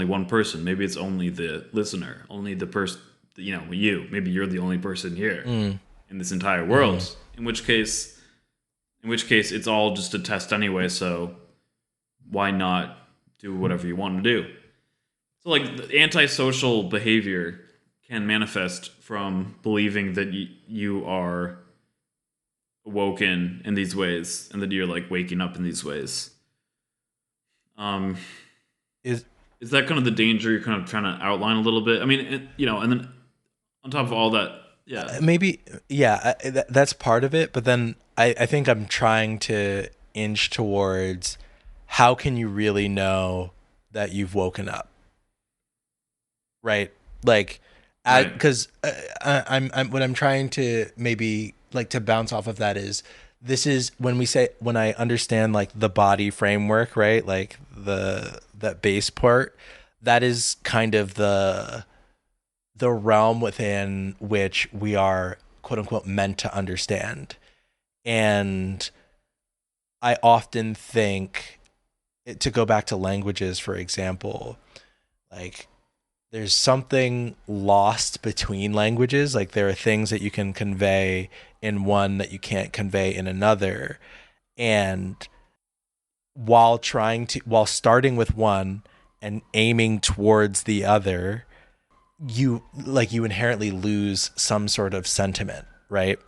one person. Maybe it's only the listener, only the person, you. Maybe you're the only person here in this entire world. In which case it's all just a test anyway, so why not do whatever you want to do? So like the antisocial behavior can manifest from believing that you are awoken in these ways and that you're like waking up in these ways. Is that kind of the danger you're kind of trying to outline a little bit? I mean, and then on top of all that, yeah. Maybe, yeah, that's part of it. But then I think I'm trying to inch towards how can you really know that you've woken up? Right? Like, because I'm what I'm trying to maybe like to bounce off of that is this is when I understand like the body framework, right? Like that base part, that is kind of the realm within which we are quote unquote meant to understand. And I often think to go back to languages, for example, like there's something lost between languages. Like there are things that you can convey in one that you can't convey in another. And while starting with one and aiming towards the other, you inherently lose some sort of sentiment, right?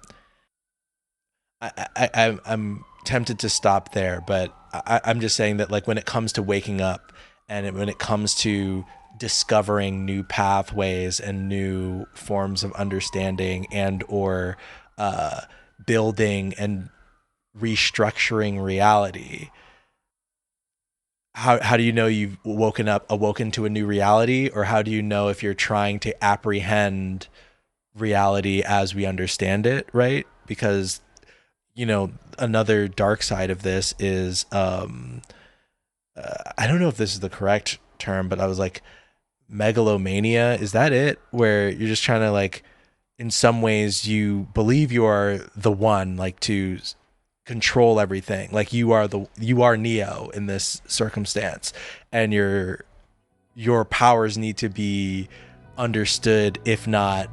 I'm tempted to stop there, but I'm just saying that like when it comes to waking up and when it comes to discovering new pathways and new forms of understanding and or building and restructuring reality, how do you know you've awoken to a new reality? Or how do you know if you're trying to apprehend reality as we understand it, right? Because another dark side of this is I don't know if this is the correct term, but I was like, megalomania, is that it? Where you're just trying to like, in some ways you believe you are the one, like to control everything, like you are Neo in this circumstance, and your powers need to be understood. If not,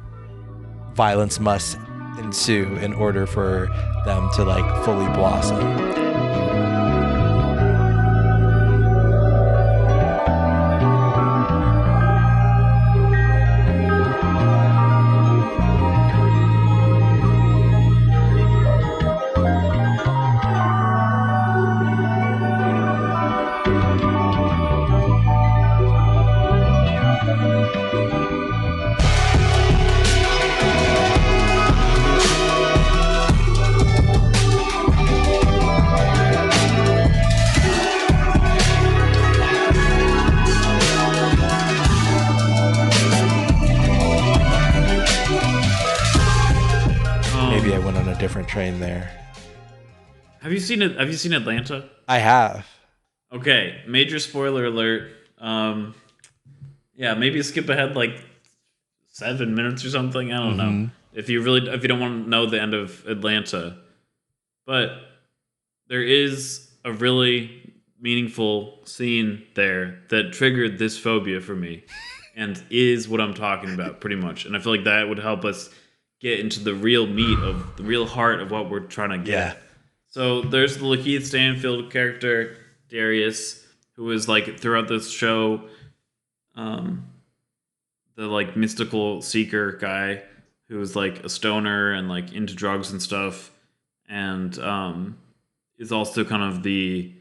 violence must ensue in order for them to like fully blossom. Different train there. Have you seen it? Have you seen Atlanta? I have. Okay, major spoiler alert. Yeah, maybe skip ahead like 7 minutes or something. I don't know. If you don't want to know the end of Atlanta, but there is a really meaningful scene there that triggered this phobia for me, and is what I'm talking about pretty much. And I feel like that would help us get into the real meat of the real heart of what we're trying to get. Yeah. So there's the Lakeith Stanfield character, Darius, who is like throughout this show, the like mystical seeker guy who is like a stoner and like into drugs and stuff, and is also kind of the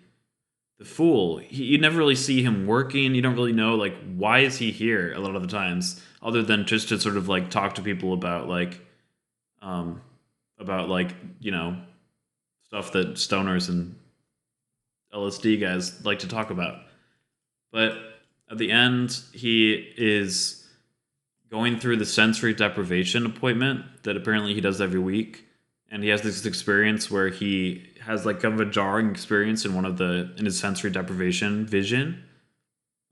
fool. You never really see him working. You don't really know like why is he here a lot of the times, other than just to sort of like talk to people about like stuff that stoners and LSD guys like to talk about. But at the end, he is going through the sensory deprivation appointment that apparently he does every week, and he has this experience where he has like kind of a jarring experience in his sensory deprivation vision,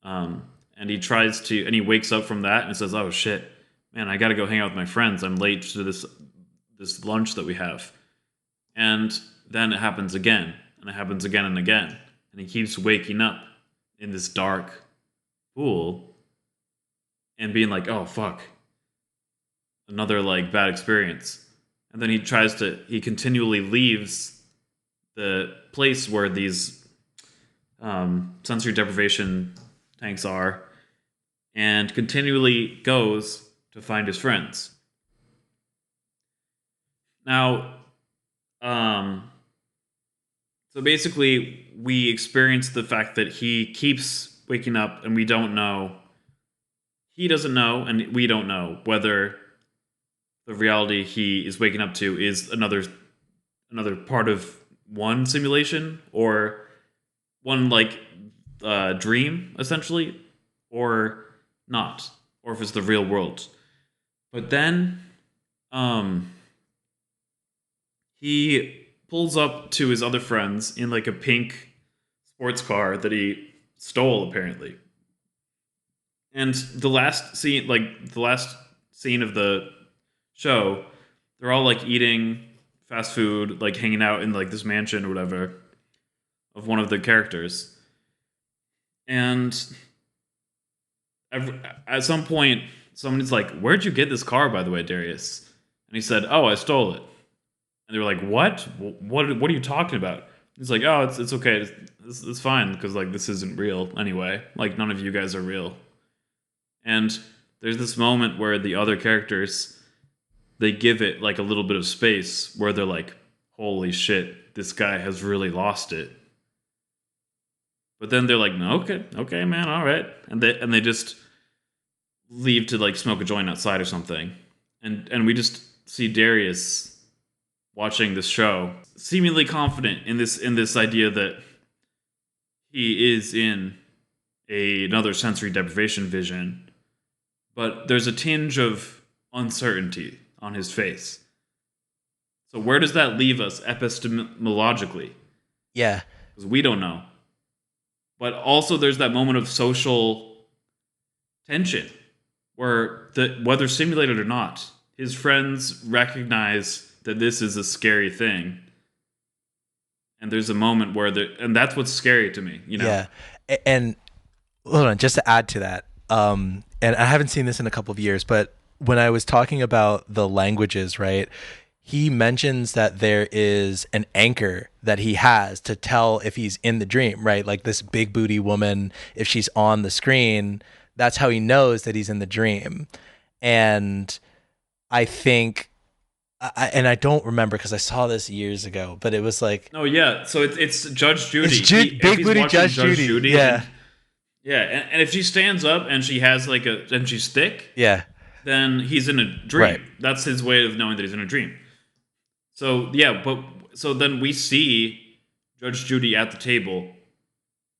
and he wakes up from that and says, "Oh shit, man, I gotta go hang out with my friends. I'm late to this lunch that we have." And then it happens again, and it happens again and again. And he keeps waking up in this dark pool and being like, oh, fuck. Another, like, bad experience. And then he continually leaves the place where these sensory deprivation tanks are and continually goes to find his friends. Now, so basically, we experience the fact that he keeps waking up, and we don't know. He doesn't know, and we don't know whether the reality he is waking up to is another part of one simulation or one like dream, essentially, or not, or if it's the real world. But then, he pulls up to his other friends in like a pink sports car that he stole, apparently. And the last scene of the show, they're all like eating fast food, like hanging out in like this mansion or whatever of one of the characters. And at some point, somebody's like, "Where'd you get this car, by the way, Darius?" And he said, "Oh, I stole it." And they were like, "What? What are you talking about?" He's like, "Oh, it's okay. It's fine because like this isn't real anyway. Like none of you guys are real." And there's this moment where the other characters, they give it like a little bit of space where they're like, "Holy shit, this guy has really lost it." But then they're like, "No, okay, man, all right," and they just leave to like smoke a joint outside or something, and we just see Darius watching this show, seemingly confident in this idea that he is in another sensory deprivation vision, but there's a tinge of uncertainty on his face. So where does that leave us epistemologically? Yeah. Because we don't know. But also there's that moment of social tension where whether simulated or not, his friends recognize that this is a scary thing. And there's a moment where and that's what's scary to me, you know? Yeah. And hold on, just to add to that, and I haven't seen this in a couple of years, but when I was talking about the languages, right, he mentions that there is an anchor that he has to tell if he's in the dream, right? Like this big booty woman, if she's on the screen, that's how he knows that he's in the dream. And I think, and I don't remember because I saw this years ago, but it was like, oh yeah, so it's Judge Judy. It's big booty Judge Judy. Yeah. And if she stands up and she has like and she's thick, yeah, then he's in a dream. Right. That's his way of knowing that he's in a dream. So yeah, so then we see Judge Judy at the table,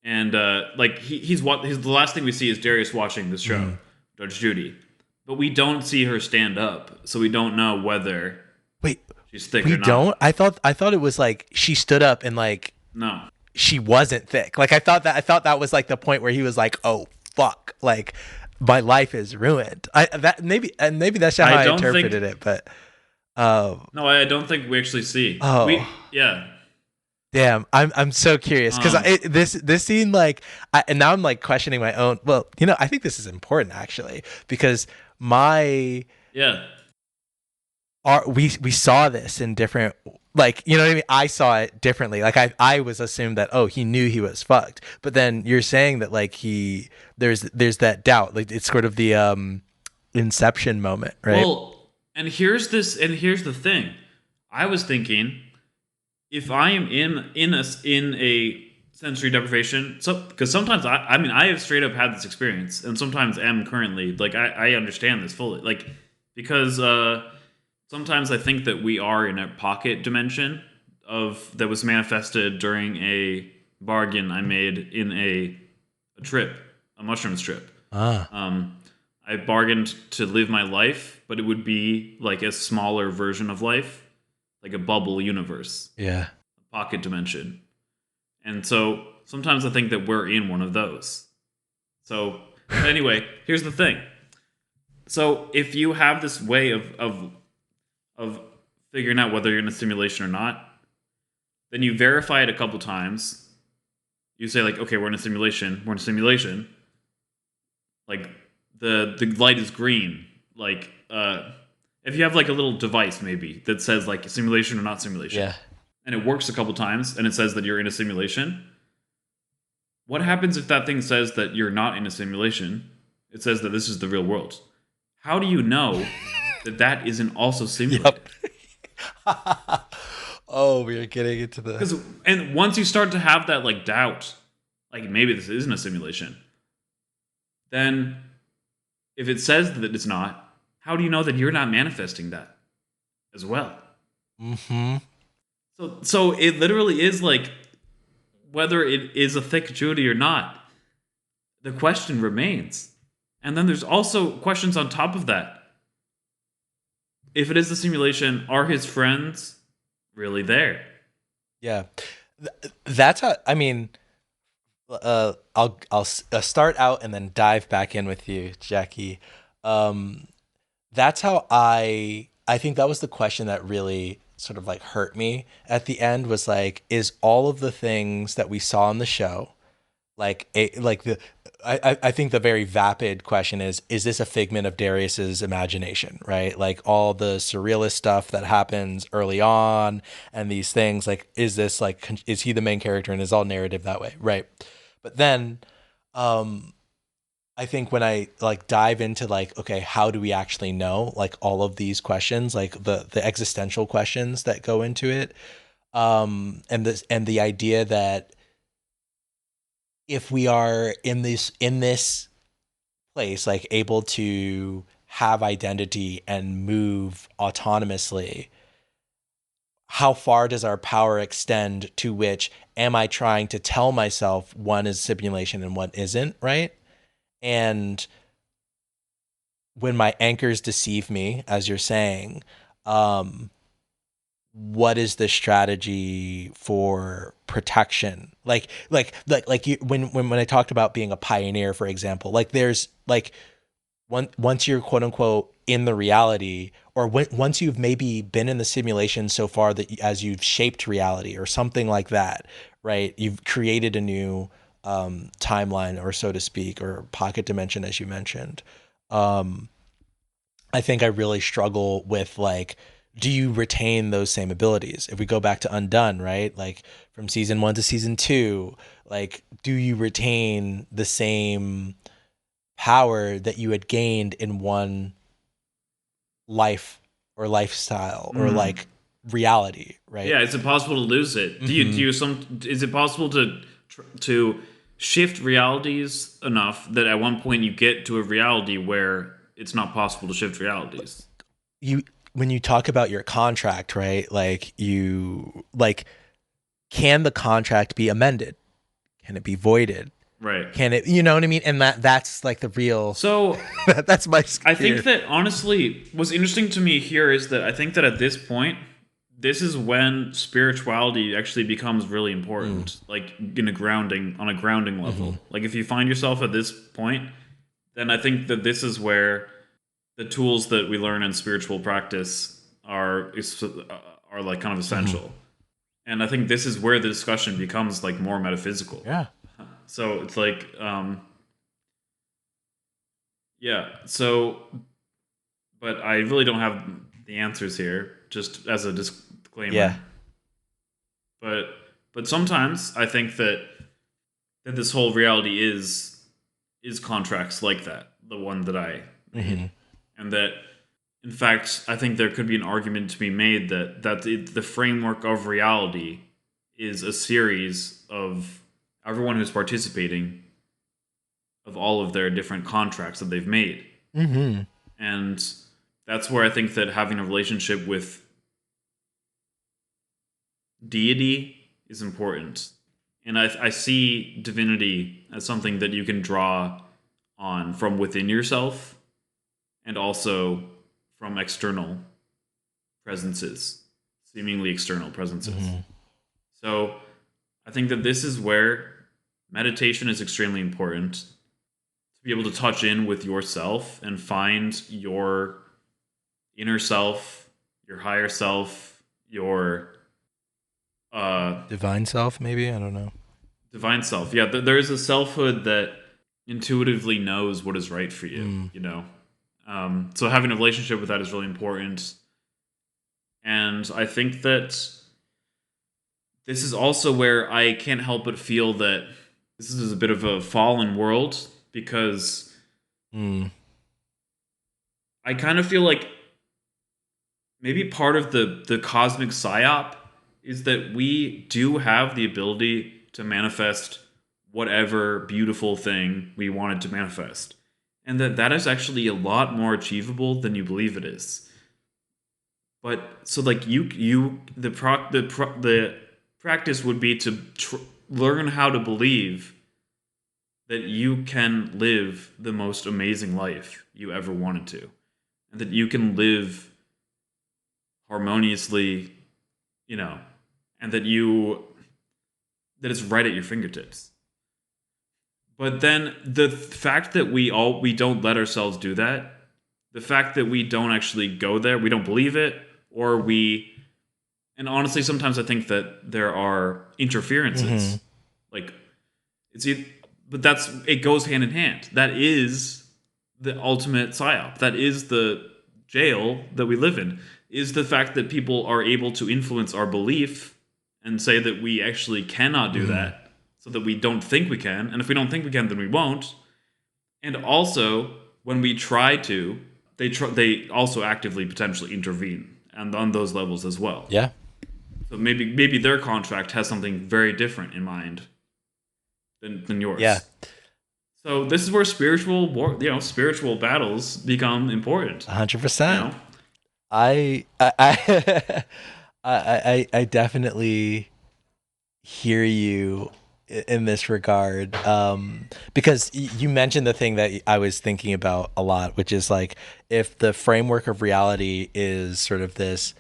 and like he's the last thing we see is Darius watching this show, Judge Judy, but we don't see her stand up, so we don't know whether she's thick or not. We don't. I thought it was like she stood up and like no, she wasn't thick. Like I thought that was like the point where he was like, oh fuck, like my life is ruined. Maybe that's not how I interpreted it, but. No, I don't think we actually see. Oh, yeah. Damn, I'm so curious because this scene and now I'm like questioning my own. Well, I think this is important actually because we saw this in different, like, you know what I mean? I saw it differently. Like I was assumed that, he knew he was fucked, but then you're saying that like there's that doubt, like it's sort of the inception moment, right? Well. And here's the thing. I was thinking, if I am in a sensory deprivation, because sometimes I have straight up had this experience, and sometimes am currently, like I understand this fully, like because sometimes I think that we are in a pocket dimension that was manifested during a bargain I made in a mushrooms trip. I bargained to live my life, but it would be like a smaller version of life, like a bubble universe. Yeah. A pocket dimension. And so sometimes I think that we're in one of those. So anyway, here's the thing. So if you have this way of figuring out whether you're in a simulation or not, then you verify it a couple times. You say like, okay, we're in a simulation. Like the light is green. Like if you have like a little device maybe that says like simulation or not simulation, Yeah. and it works a couple times and it says that you're in a simulation. What happens if that thing says that you're not in a simulation? It says that this is the real world. How do you know that that isn't also simulated? Oh, we're getting into the... And once you start to have that like doubt, like maybe this isn't a simulation, then if it says that it's not, how do you know that you're not manifesting that as well? Mm-hmm. So it literally is like, whether it is a thick Judy or not, the question remains. And then there's also questions on top of that. If it is a simulation, are his friends really there? Yeah. That's how, I mean, I'll start out and then dive back in with you, Jackie. That's how I think that was the question that really sort of like hurt me at the end, was like, is all of the things that we saw in the show, like I think the very vapid question is this a figment of Darius's imagination, right? Like all the surrealist stuff that happens early on and these things, like, is this like, is he the main character and is all narrative that way, right? But then I think when I like dive into like, okay, how do we actually know, like all of these questions, like the existential questions that go into it, and the idea that if we are in this place, like able to have identity and move autonomously, how far does our power extend, to which am I trying to tell myself one is simulation and one isn't, right? And when my anchors deceive me, as you're saying, what is the strategy for protection? Like you, when I talked about being a pioneer, for example, like there's like once you're quote unquote in the reality, or once you've maybe been in the simulation so far that as you've shaped reality or something like that, right? You've created a new timeline, or so to speak, or pocket dimension, as you mentioned. I think I really struggle with like, do you retain those same abilities? If we go back to Undone, right? Like from season 1 to season 2, like, do you retain the same power that you had gained in one life or lifestyle or like reality, right? Yeah, is it possible to lose it? Do you is it possible to shift realities enough that at one point you get to a reality where it's not possible to shift realities? When you talk about your contract, right? Like can the contract be amended? Can it be voided? Right. Can it, you know what I mean? And that's like the real, so that's my fear. I think that honestly what's interesting to me here is that I think that at this point, this is when spirituality actually becomes really important, like on a grounding level. Like if you find yourself at this point, then I think that this is where the tools that we learn in spiritual practice are like kind of essential. And I think this is where the discussion becomes like more metaphysical. Yeah. So it's like, yeah. So, but I really don't have the answers here, just as a disclaimer. Yeah. But sometimes I think that this whole reality is contracts like that, the one that I made. And that, in fact, I think there could be an argument to be made that the framework of reality is a series of everyone who's participating, of all of their different contracts that they've made. And that's where I think that having a relationship with deity is important. And I see divinity as something that you can draw on from within yourself, and also from external presences, seemingly external presences. So I think that this is where meditation is extremely important, to be able to touch in with yourself and find your inner self, your higher self, your Divine self, maybe? I don't know. divine self. Yeah, there is a selfhood that intuitively knows what is right for you. Mm. You know, so having a relationship with that is really important. And I think that this is also where I can't help but feel that this is a bit of a fallen world because Mm. I kind of feel like maybe part of the cosmic psy-op is that we do have the ability to manifest whatever beautiful thing we wanted to manifest, and that is actually a lot more achievable than you believe it is. But so like the practice would be to learn how to believe that you can live the most amazing life you ever wanted to, and that you can live harmoniously, you know, and that it's right at your fingertips. But then the fact that we don't let ourselves do that, the fact that we don't actually go there, we don't believe it, or we and honestly sometimes I think that there are Mm-hmm. interferences. Like it's e- but that's it goes hand in hand. That is the ultimate psyop. That is the jail that we live in. Is the fact that people are able to influence our belief and say that we actually cannot do Mm-hmm. that, so that we don't think we can, and if we don't think we can, then we won't. And also, when we try to, they also actively potentially intervene, and on those levels as well. Yeah. So maybe their contract has something very different in mind than Yeah. yours. So this is where spiritual war, spiritual battles become important. You 100%. know, I I definitely hear you in this regard, because you mentioned the thing that I was thinking about a lot, which is like if the framework of reality is sort of this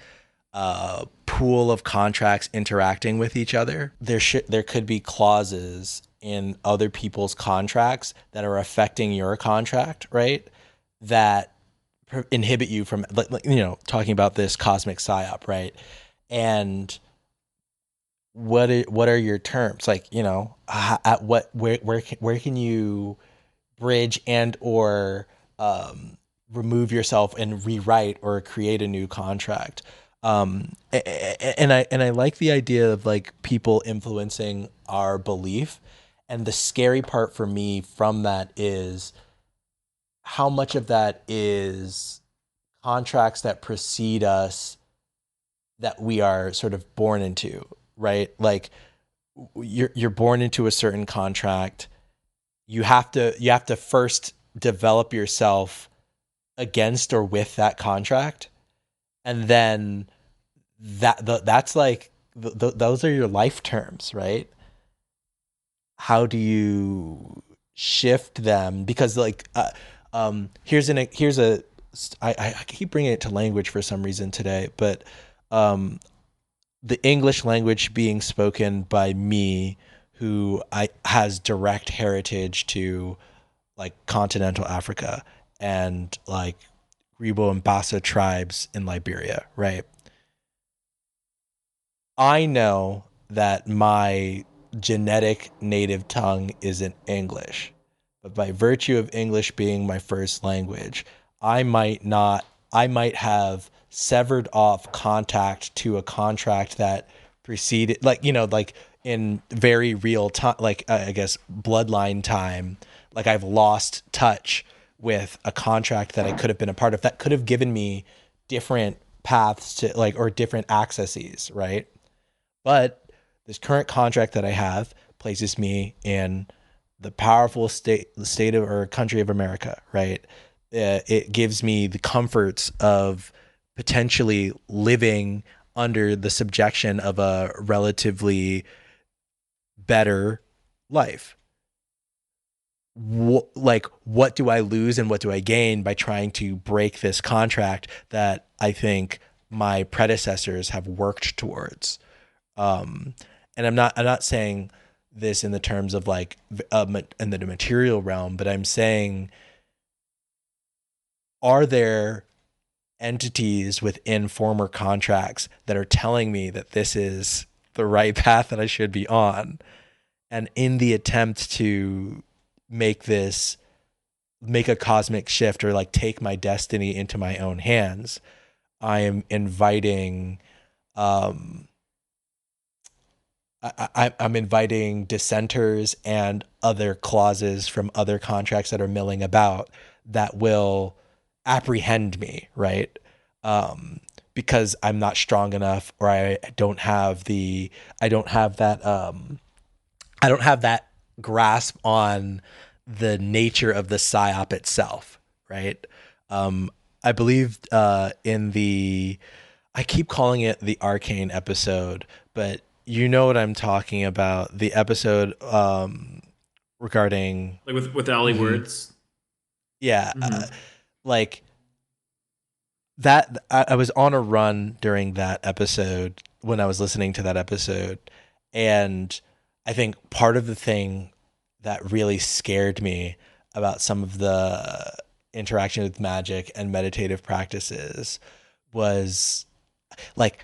pool of contracts interacting with each other, there could be clauses in other people's contracts that are affecting your contract, right? That inhibit you from, like, talking about this cosmic psyop, right? And what are your terms, like, at what where can you bridge and or remove yourself and rewrite or create a new contract? And I like the idea of like people influencing our belief, and the scary part for me from that is how much of that is contracts that precede us, that we are sort of born into, right? Like you're born into a certain contract. You have to first develop yourself against or with that contract, and then that's like those are your life terms, right? How do you shift them? Because like here's a I keep bringing it to language for some reason today, but um the English language being spoken by me, who I has direct heritage to like continental Africa and like Gribo and Bassa tribes in Liberia, right? I know that my genetic native tongue isn't English, but by virtue of English being my first language, I might not, I might have severed off contact to a contract that preceded, like, like in very real time, like I guess bloodline time, like I've lost touch with a contract that I could have been a part of that could have given me different paths to like, or different accesses, right? But this current contract that I have places me in the powerful state of or country of America, right? It gives me the comforts of potentially living under the subjection of a relatively better life. Like, what do I lose and what do I gain by trying to break this contract that I think my predecessors have worked towards? um and I'm not saying this in the terms of like in the material realm, but I'm saying, are there entities within former contracts that are telling me that this is the right path that I should be on. And in the attempt to make a cosmic shift, or like take my destiny into my own hands, I am inviting I'm inviting dissenters and other clauses from other contracts that are milling about that will apprehend me, right? Because I'm not strong enough, or I don't have that grasp on the nature of the psy-op itself, right? I believe I keep calling it the arcane episode, but you know what I'm talking about. The episode regarding, like with Alley words. Yeah, like that. I was on a run during that episode when I was listening to that episode, and I think part of the thing that really scared me about some of the interaction with magic and meditative practices was like,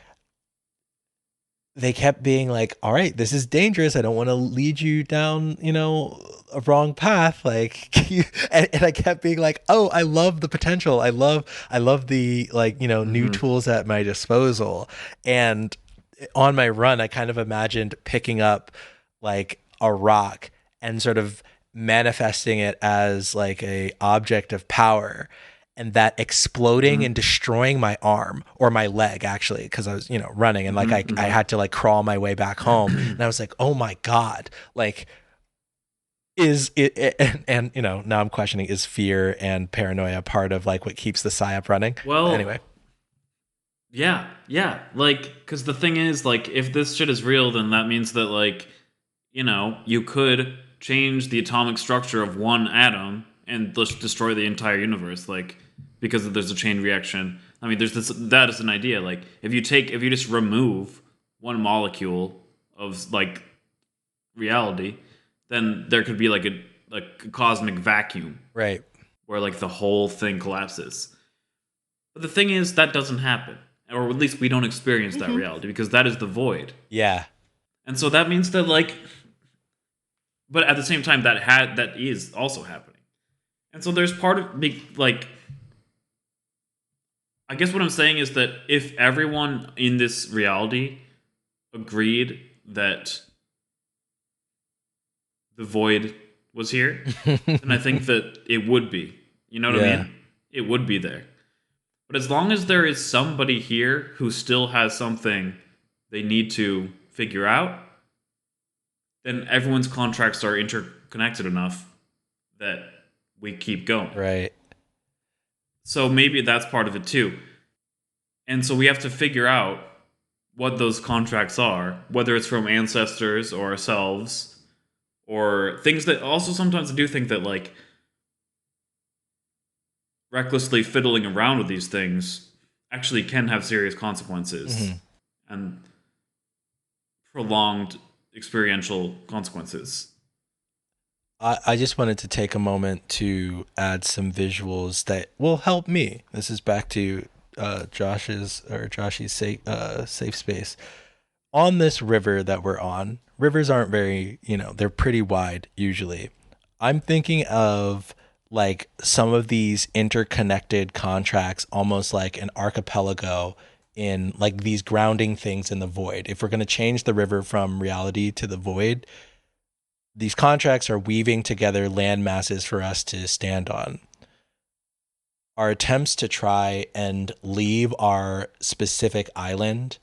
they kept being like, all right, this is dangerous. I don't want to lead you down, a wrong path. Like, and I kept being like, oh, I love the potential. I love the, new tools at my disposal. And on my run, I kind of imagined picking up like a rock and sort of manifesting it as like a object of power, and that exploding and destroying my arm, or my leg, actually, because I was, running, and like I had to like crawl my way back home. And I was like, oh my God, like, is it, and now I'm questioning, is fear and paranoia part of like what keeps the psy-op running? Well, anyway. Yeah. Like, because the thing is, like, if this shit is real, then that means that, like, you could change the atomic structure of one atom and just destroy the entire universe, like, because there's a chain reaction. I mean, that is an idea. Like, if you just remove one molecule of like reality, then there could be like a cosmic vacuum, right, where like the whole thing collapses. But the thing is, that doesn't happen, or at least we don't experience that reality, because that is the void. Yeah, and so that means that, like, but at the same time, that is also happening. And so there's part of me, like, I guess what I'm saying is that if everyone in this reality agreed that the void was here, then I think that it would be. You know what I mean? It would be there. But as long as there is somebody here who still has something they need to figure out, then everyone's contracts are interconnected enough that we keep going. Right. So maybe that's part of it too. And so we have to figure out what those contracts are, whether it's from ancestors or ourselves, or things that also sometimes I do think that, like, recklessly fiddling around with these things actually can have serious consequences and prolonged experiential consequences. I just wanted to take a moment to add some visuals that will help me. This is back to Josh's safe space. On this river that we're on, rivers aren't very, they're pretty wide usually. I'm thinking of like some of these interconnected contracts, almost like an archipelago in like these grounding things in the void. If we're going to change the river from reality to the void, these contracts are weaving together land masses for us to stand on. Our attempts to try and leave our specific island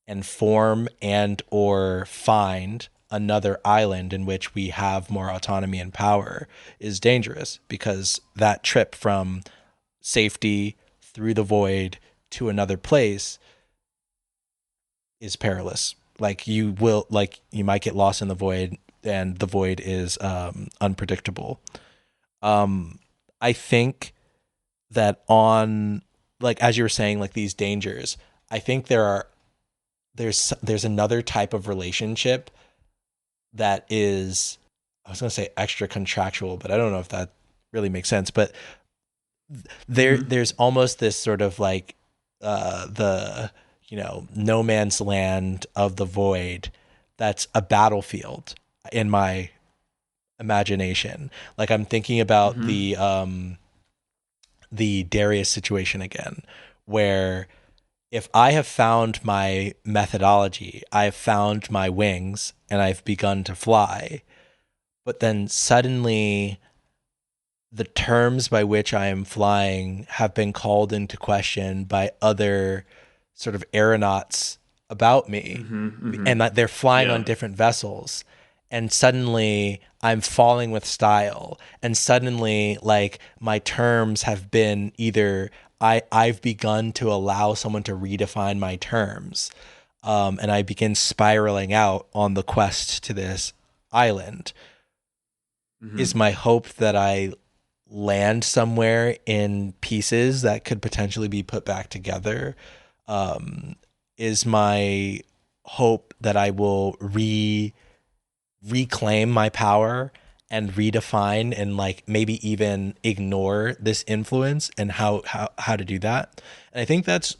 and form and or find another island in which we have more autonomy and power is dangerous, because that trip from safety through the void to another place is perilous. Like, you might get lost in the void, and the void is unpredictable. I think that on, like, as you were saying, like these dangers, I think there's another type of relationship that is, I was going to say extra contractual, but I don't know if that really makes sense. But there's almost this sort of like the no man's land of the void that's a battlefield in my imagination. Like I'm thinking about the Darius situation again, where if I have found my methodology, I've found my wings and I've begun to fly, but then suddenly the terms by which I am flying have been called into question by other sort of aeronauts about me, and that they're flying on different vessels. And suddenly I'm falling with style. And suddenly, like, my terms have been either I've begun to allow someone to redefine my terms. And I begin spiraling out on the quest to this island. Is my hope that I land somewhere in pieces that could potentially be put back together? Is my hope that I will reclaim my power and redefine and like maybe even ignore this influence, and how to do that? And I think that's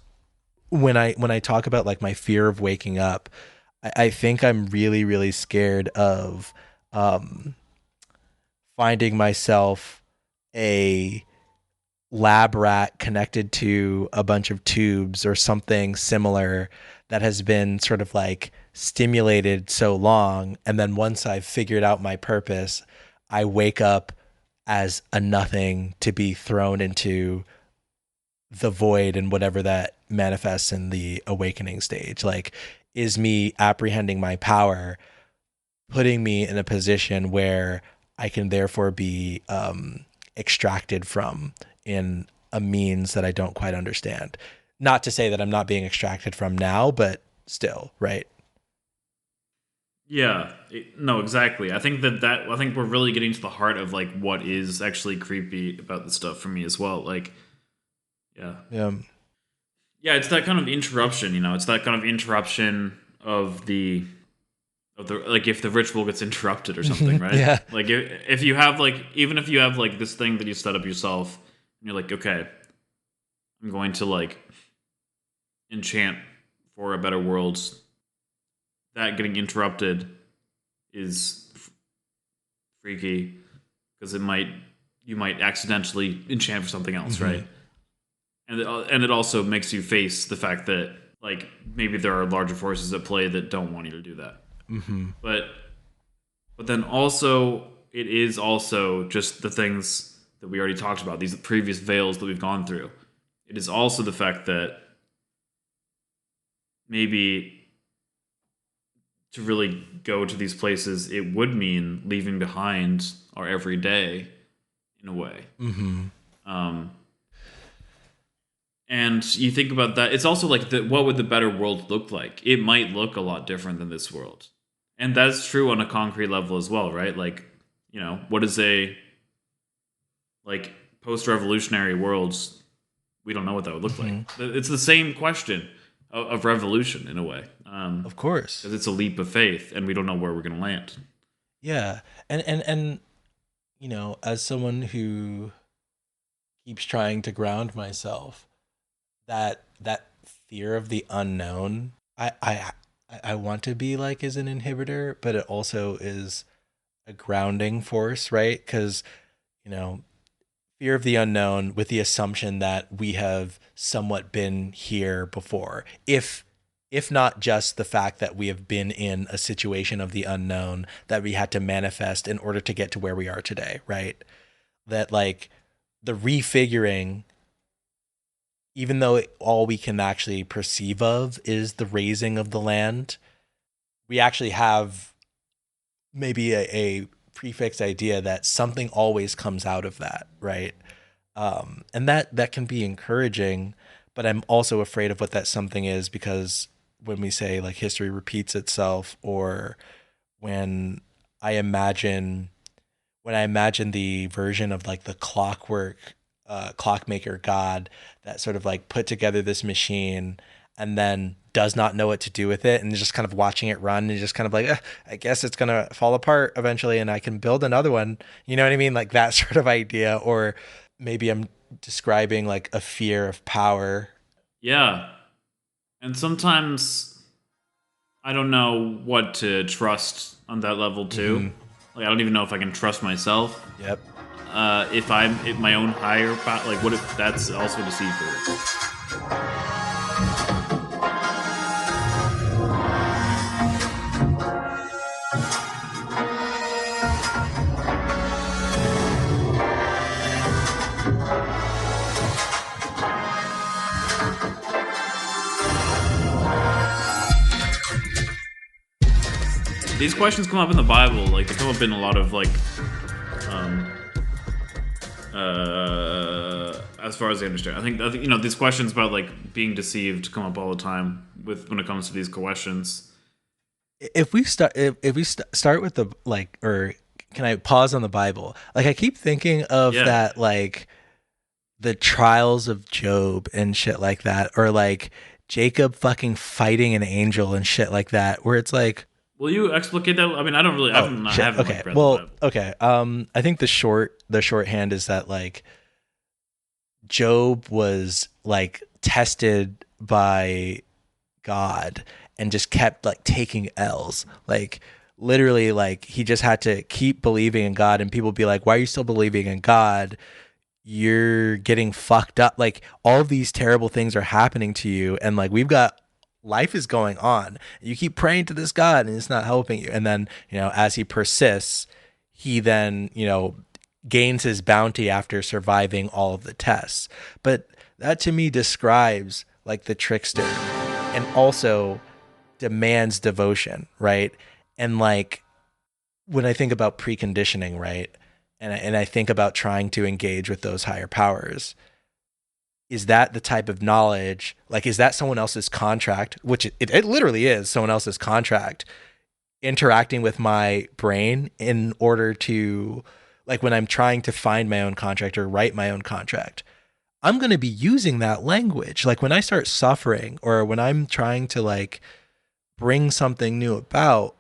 when I talk about like my fear of waking up, I think I'm really, really scared of finding myself a lab rat connected to a bunch of tubes or something similar that has been sort of like stimulated so long. And then once I've figured out my purpose, I wake up as a nothing to be thrown into the void and whatever that manifests in the awakening stage. Like, is me apprehending my power putting me in a position where I can therefore be extracted from in a means that I don't quite understand? Not to say that I'm not being extracted from now, but still, right? Yeah, no, exactly. I think I think we're really getting to the heart of like what is actually creepy about this stuff for me as well. Like, yeah, Yeah. yeah, it's that kind of interruption. It's that kind of interruption of the like if the ritual gets interrupted or something, right? Yeah. Like if you have like even if you have like this thing that you set up yourself, and you're like, okay, I'm going to like enchant for a better world. That getting interrupted is freaky because you might accidentally enchant for something else, right? And it also makes you face the fact that like maybe there are larger forces at play that don't want you to do that. But then also it is also just the things that we already talked about, these previous veils that we've gone through. It is also the fact that maybe to really go to these places, it would mean leaving behind our everyday in a way. And you think about that, it's also like what would the better world look like? It might look a lot different than this world. And that's true on a concrete level as well, right? Like, what is a like post-revolutionary worlds? We don't know what that would look like. It's the same question of revolution in a way. Of course. Because it's a leap of faith and we don't know where we're going to land. Yeah. And as someone who keeps trying to ground myself, that fear of the unknown, I want to be like is an inhibitor, but it also is a grounding force, right? Because fear of the unknown with the assumption that we have somewhat been here before, if not just the fact that we have been in a situation of the unknown that we had to manifest in order to get to where we are today, right? That like the refiguring, even though all we can actually perceive of is the raising of the land, we actually have maybe a prefix idea that something always comes out of that, right? And that can be encouraging, but I'm also afraid of what that something is, because when we say like history repeats itself, or when I imagine the version of like the clockmaker god that sort of like put together this machine and then does not know what to do with it, and just kind of watching it run and just kind of like, I guess it's gonna fall apart eventually and I can build another one. You know what I mean? Like that sort of idea. Or maybe I'm describing like a fear of power. Yeah. And sometimes I don't know what to trust on that level too. Like I don't even know if I can trust myself. Yep. If I'm my own higher power, like what if that's also deceitful? These questions come up in the Bible, like they come up in a lot of like, as far as I understand, I think you know these questions about like being deceived come up all the time when it comes to these questions. If we start with the like, or can I pause on the Bible? Like I keep thinking of that, like the trials of Job and shit like that, or like Jacob fucking fighting an angel and shit like that, where it's like, will you explicate that? I mean, I don't really. I haven't okay. like, read well, that. okay. I think the shorthand is that like Job was like tested by God and just kept like taking L's. Like literally, like he just had to keep believing in God, and people be like, "Why are you still believing in God? You're getting fucked up. Like all of these terrible things are happening to you, and like life is going on. You keep praying to this God and it's not helping you." And then, you know, as he persists, he then, you know, gains his bounty after surviving all of the tests. But that to me describes like the trickster, and also demands devotion, right? And like when I think about preconditioning, right? And I think about trying to engage with those higher powers, is that the type of knowledge, like, is that someone else's contract, which it literally is someone else's contract, interacting with my brain in order to, like, when I'm trying to find my own contract or write my own contract, I'm going to be using that language. Like when I start suffering or when I'm trying to like bring something new about,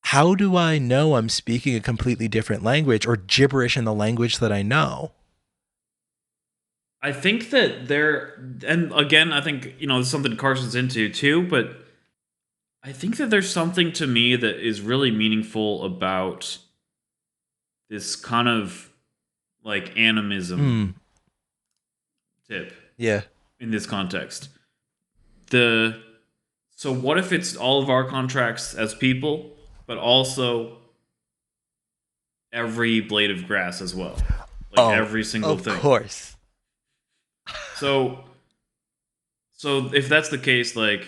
how do I know I'm speaking a completely different language or gibberish in the language that I know? I think that and again, I think, you know, it's something Carson's into too, but I think that there's something to me that is really meaningful about this kind of like animism tip. Yeah. In this context. So what if it's all of our contracts as people, but also every blade of grass as well? Like every single thing. Of course. So if that's the case, like,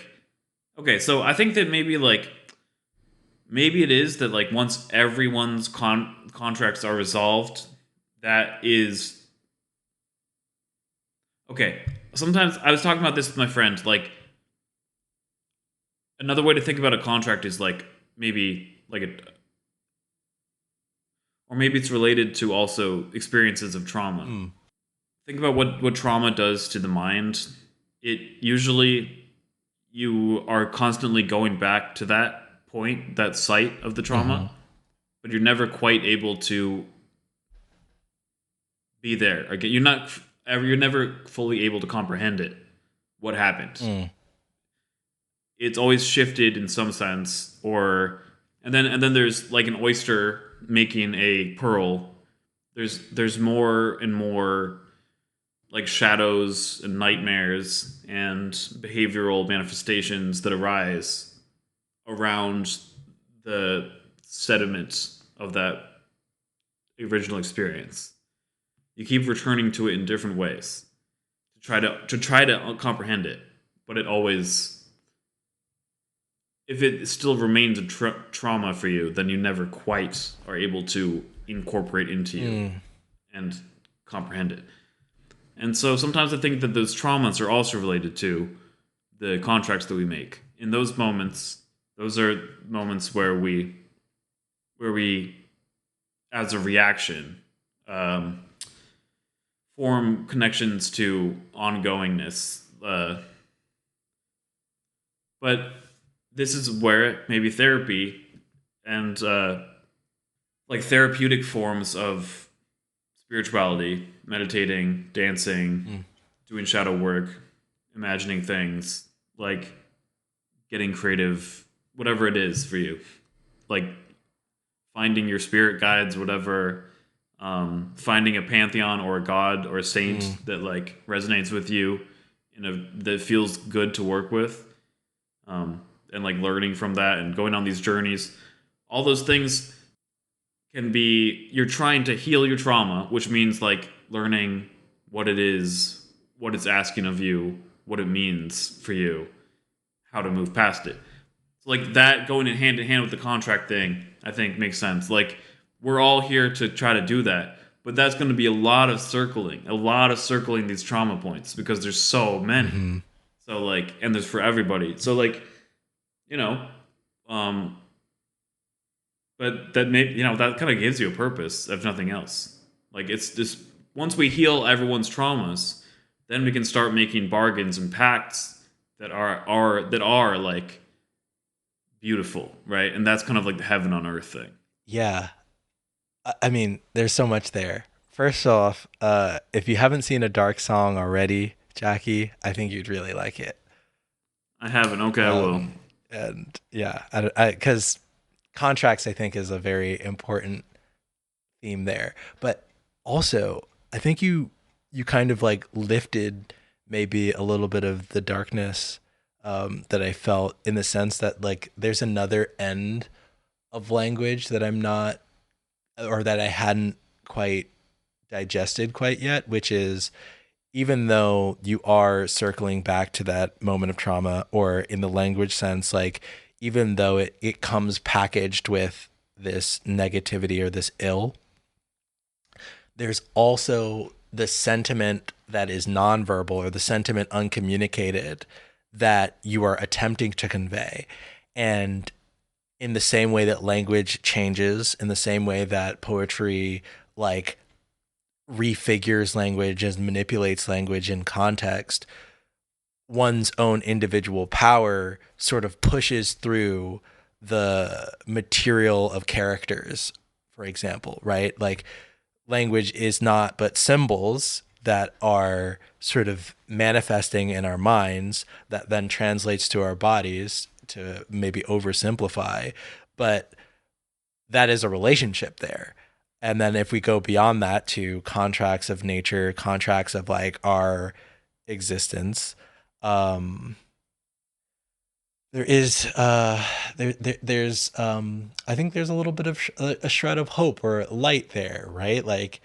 okay, so I think that maybe it is that like once everyone's contracts are resolved, that is okay. Sometimes I was talking about this with my friend, like another way to think about a contract is like maybe like or maybe it's related to also experiences of trauma. Think about what trauma does to the mind. It usually, you are constantly going back to that point, that site of the trauma, but you're never quite able to be there. Again, you're never fully able to comprehend it. What happened? It's always shifted in some sense, and then there's like an oyster making a pearl. There's more and more like shadows and nightmares and behavioral manifestations that arise around the sediments of that original experience. You keep returning to it in different ways to try to comprehend it, but it always, if it still remains a trauma for you, then you never quite are able to incorporate into you and comprehend it. And so sometimes I think that those traumas are also related to the contracts that we make. In those moments, those are moments where we, as a reaction, form connections to ongoingness. But this is where maybe therapy and like therapeutic forms of spirituality, meditating, dancing, doing shadow work, imagining things, like getting creative, whatever it is for you, like finding your spirit guides, whatever, finding a pantheon or a god or a saint that like resonates with you that feels good to work with, and like learning from that and going on these journeys. All those things can be, you're trying to heal your trauma, which means like learning what it is, what it's asking of you, what it means for you, how to move past it. So like that going in hand with the contract thing, I think makes sense. Like we're all here to try to do that, but that's going to be a lot of circling these trauma points because there's so many. So like, and there's for everybody. So like, you know, but that that kind of gives you a purpose, if nothing else. Like it's just once we heal everyone's traumas, then we can start making bargains and pacts that are like beautiful, right? And that's kind of like the heaven on earth thing. Yeah. I mean, there's so much there. First off, if you haven't seen A Dark Song already, Jackie, I think you'd really like it. I haven't. Okay, I will. And yeah, because contracts, I think, is a very important theme there. But also, I think you kind of like lifted maybe a little bit of the darkness that I felt, in the sense that like there's another end of language that I'm not, or that I hadn't quite digested quite yet, which is, even though you are circling back to that moment of trauma, or in the language sense, like even though it comes packaged with this negativity or this ill, there's also the sentiment that is nonverbal, or the sentiment uncommunicated, that you are attempting to convey. And in the same way that language changes, in the same way that poetry like refigures language and manipulates language in context, one's own individual power sort of pushes through the material of characters, for example, right? Like language is not but symbols that are sort of manifesting in our minds that then translates to our bodies, to maybe oversimplify, but that is a relationship there. And then if we go beyond that to contracts of nature, contracts of like our existence, there's I think there's a little bit of a shred of hope or light there, right? Like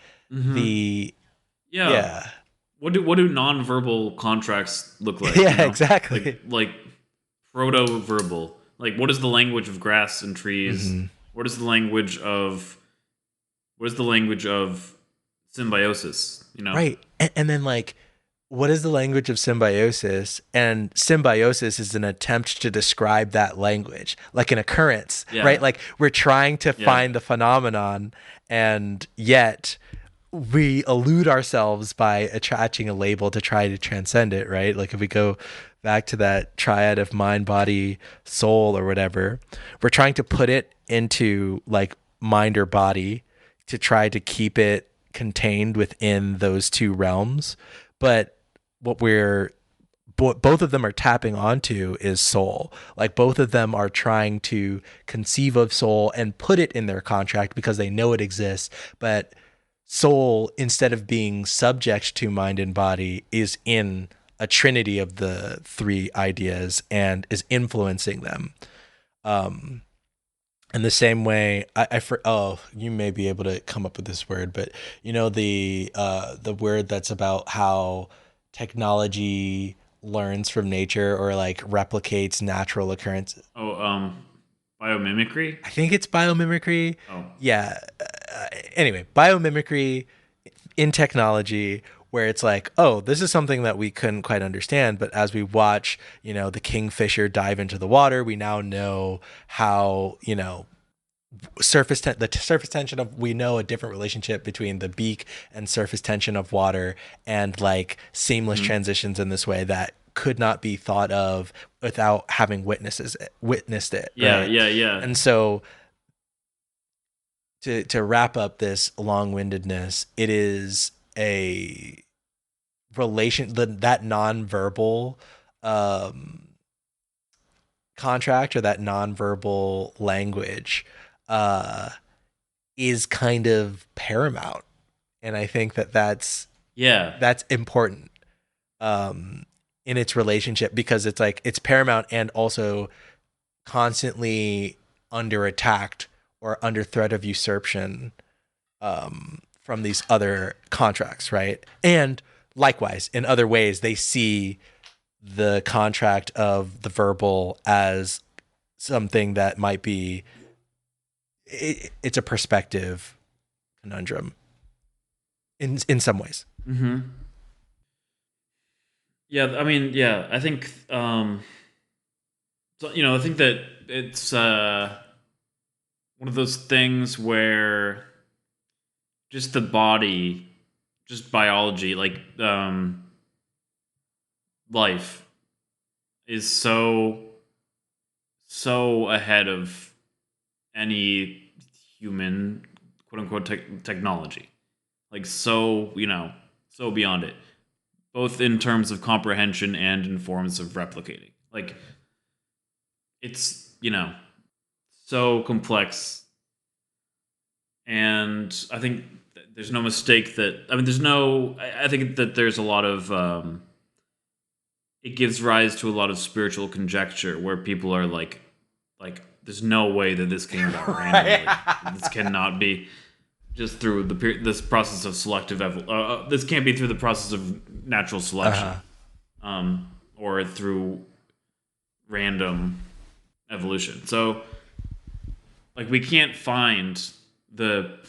yeah. What do nonverbal contracts look like? Yeah, exactly. Like proto-verbal. Like what is the language of grass and trees? What is the language of symbiosis? Right. And then like, what is the language of symbiosis? And symbiosis is an attempt to describe that language, like an occurrence, right? Like we're trying to find the phenomenon, and yet we elude ourselves by attaching a label to try to transcend it, right? Like if we go back to that triad of mind, body, soul, or whatever, we're trying to put it into like mind or body to try to keep it contained within those two realms. But what both of them are tapping onto is soul. Like both of them are trying to conceive of soul and put it in their contract because they know it exists. But soul, instead of being subject to mind and body, is in a trinity of the three ideas and is influencing them. In the same way, you may be able to come up with this word, but the word that's about how technology learns from nature or like replicates natural occurrence. Biomimicry? I think it's biomimicry. Oh. Yeah. Anyway, biomimicry in technology, where it's like, oh, this is something that we couldn't quite understand, but as we watch, the kingfisher dive into the water, we now know how, the surface tension of, we know a different relationship between the beak and surface tension of water, and like seamless transitions in this way that could not be thought of without having witnessed it. Yeah, right? yeah. And so to wrap up this long-windedness, it is a relation, that nonverbal contract or that nonverbal language is kind of paramount, and I think that Yeah. that's important in its relationship, because it's like it's paramount and also constantly under attack or under threat of usurpation from these other contracts, right? And likewise, in other ways, they see the contract of the verbal as something that might be it's a perspective conundrum in some ways. Mm-hmm. Yeah, I mean, yeah, I think, so, I think that it's one of those things where just the body, just biology, like life is so ahead of any human quote unquote technology, like so beyond it, both in terms of comprehension and in forms of replicating. Like, it's so complex, and I think there's no mistake that, I mean, there's no, I think that there's a lot of it gives rise to a lot of spiritual conjecture where people are like there's no way that this came about randomly. This cannot be just through this process of selective this can't be through the process of natural selection, or through random evolution. So, like, we can't find the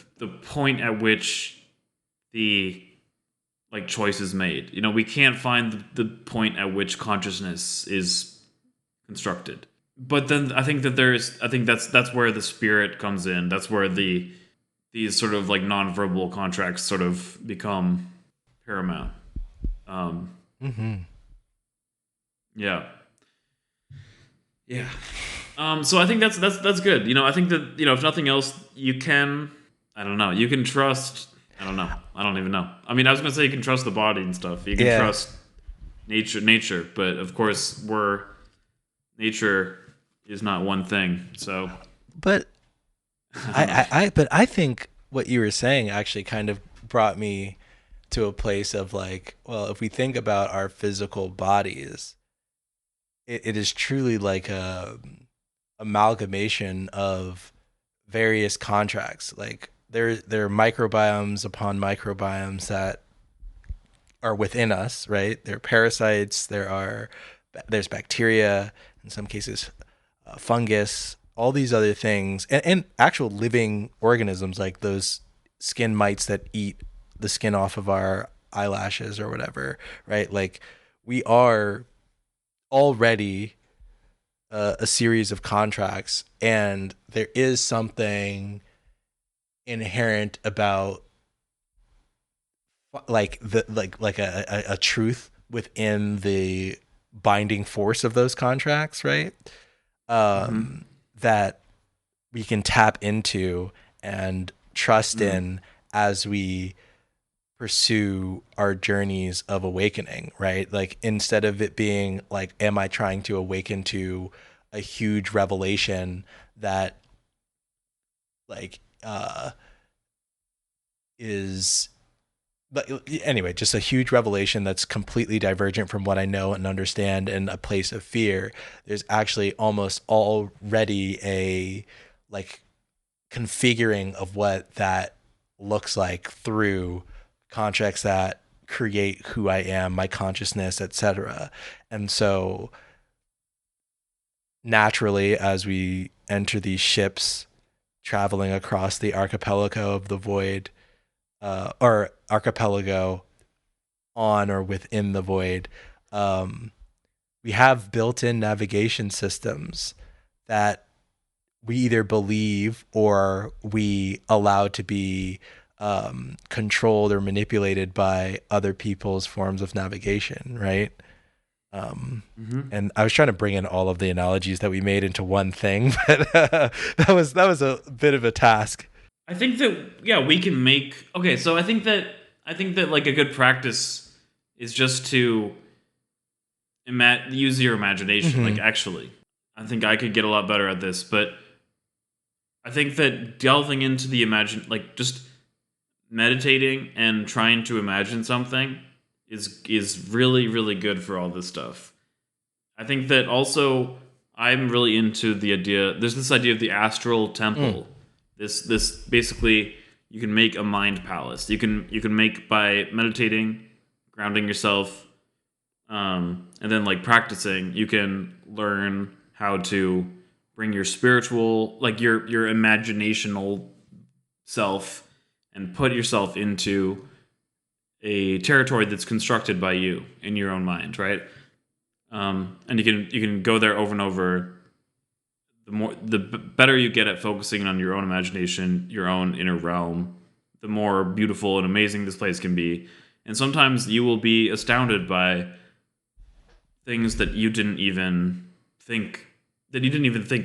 point at which the choice is made. We can't find the point at which consciousness is constructed. But then I think that's where the spirit comes in. That's where these sort of like nonverbal contracts sort of become paramount. Yeah. Yeah. So I think that's good. I think that, if nothing else, you can, I don't know, you can trust, I don't know, I don't even know. I mean, I was gonna say you can trust the body and stuff. You can trust nature, but of course nature is not one thing. So, but I think what you were saying actually kind of brought me to a place of like, well, if we think about our physical bodies, it is truly like a amalgamation of various contracts. Like there are microbiomes upon microbiomes that are within us, right? There are parasites. There's bacteria, in some cases, fungus, all these other things, and actual living organisms like those skin mites that eat the skin off of our eyelashes or whatever, right? Like we are already a series of contracts, and there is something inherent about like a truth within the binding force of those contracts, right? That we can tap into and trust in as we pursue our journeys of awakening, right? Like instead of it being like, am I trying to awaken to a huge revelation that like is, but anyway, just a huge revelation that's completely divergent from what I know and understand, and a place of fear. There's actually almost already a like configuring of what that looks like through contracts that create who I am, my consciousness, etc. And so naturally, as we enter these ships traveling across the archipelago of the void, or archipelago on or within the void, we have built-in navigation systems that we either believe or we allow to be controlled or manipulated by other people's forms of navigation, right? And I was trying to bring in all of the analogies that we made into one thing, but that was a bit of a task. I think that we can make, okay, so I think that like a good practice is just to use your imagination. Like, actually, I think I could get a lot better at this, but I think that delving into the just meditating and trying to imagine something is really really good for all this stuff. I think that also I'm really into the idea. There's this idea of the astral temple. This basically you can make a mind palace. You can make by meditating, grounding yourself, and then like practicing. You can learn how to bring your spiritual, like your imaginational self, and put yourself into a territory that's constructed by you in your own mind, right? And you can go there over and over. The better you get at focusing on your own imagination, your own inner realm, the more beautiful and amazing this place can be. And sometimes you will be astounded by things that you didn't even think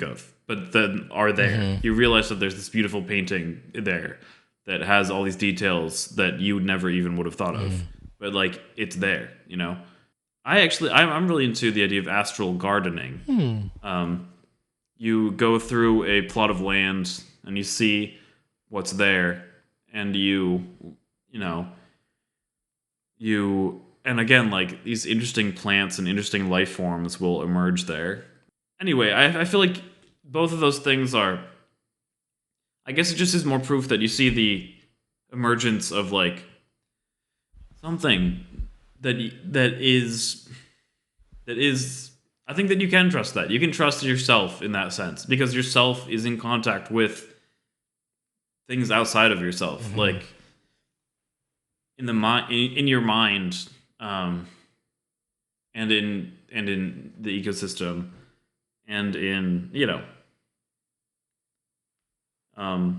of, but then are there. Mm-hmm. You realize that there's this beautiful painting there that has all these details that you never even would have thought of, but like it's there, you know. I'm really into the idea of astral gardening. You go through a plot of land and you see what's there, and and again, like these interesting plants and interesting life forms will emerge there. Anyway, I feel like both of those things are, I guess it just is more proof that you see the emergence of like something that is I think that you can trust that. You can trust yourself in that sense because yourself is in contact with things outside of yourself, like in the mind, in your mind, and in the ecosystem, and in I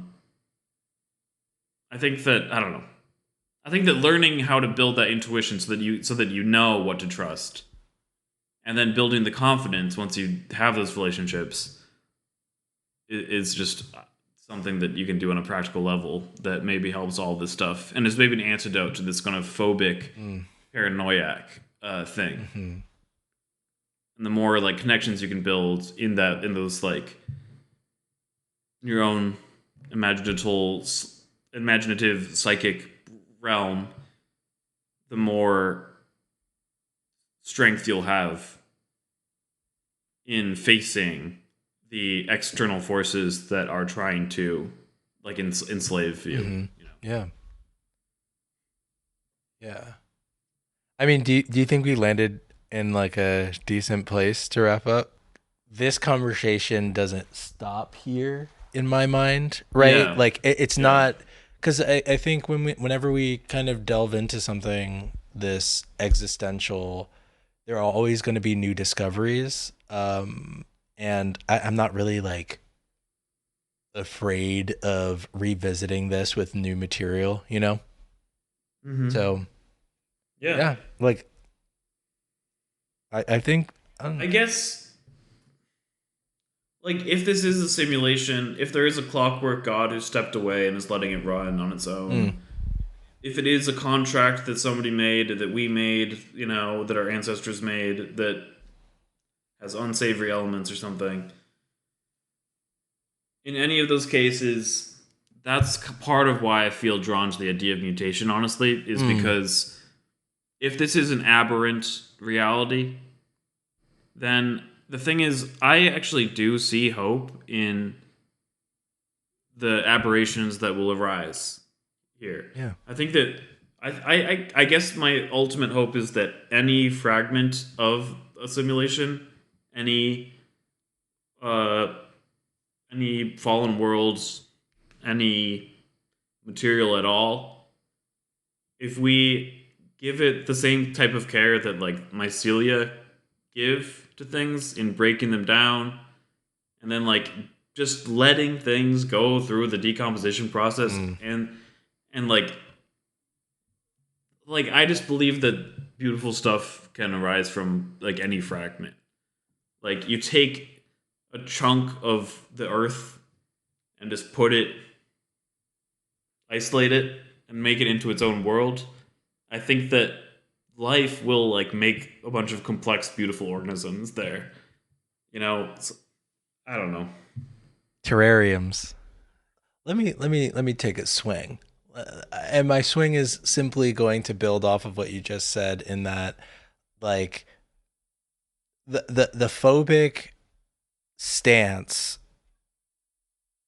think that I don't know. I think that learning how to build that intuition so that you know what to trust, and then building the confidence once you have those relationships is just something that you can do on a practical level that maybe helps all this stuff, and is maybe an antidote to this kind of phobic, paranoiac thing. And the more like connections you can build in those like your own imaginative psychic realm, the more strength you'll have in facing the external forces that are trying to like enslave you. You know? Yeah. I mean, do you think we landed in like a decent place to wrap up? This conversation doesn't stop here in my mind, right? Yeah. Like it's not, because I think whenever we kind of delve into something this existential, there are always going to be new discoveries. And I'm not really like afraid of revisiting this with new material, you know? So yeah, like I think I guess like if this is a simulation, if there is a clockwork god who stepped away and is letting it run on its own, if it is a contract that somebody made, that we made, you know, that our ancestors made, that has unsavory elements or something, in any of those cases, that's part of why I feel drawn to the idea of mutation, honestly, is because if this is an aberrant reality, then the thing is, I actually do see hope in the aberrations that will arise here. Yeah. I think that I guess my ultimate hope is that any fragment of a simulation, any fallen worlds, any material at all, if we give it the same type of care that like mycelia give to things in breaking them down, and then like just letting things go through the decomposition process, and like I just believe that beautiful stuff can arise from like any fragment. Like you take a chunk of the earth and just isolate it and make it into its own world. I think that life will like make a bunch of complex, beautiful organisms there. You know, I don't know. Terrariums. Let me take a swing. And my swing is simply going to build off of what you just said in that, like, the phobic stance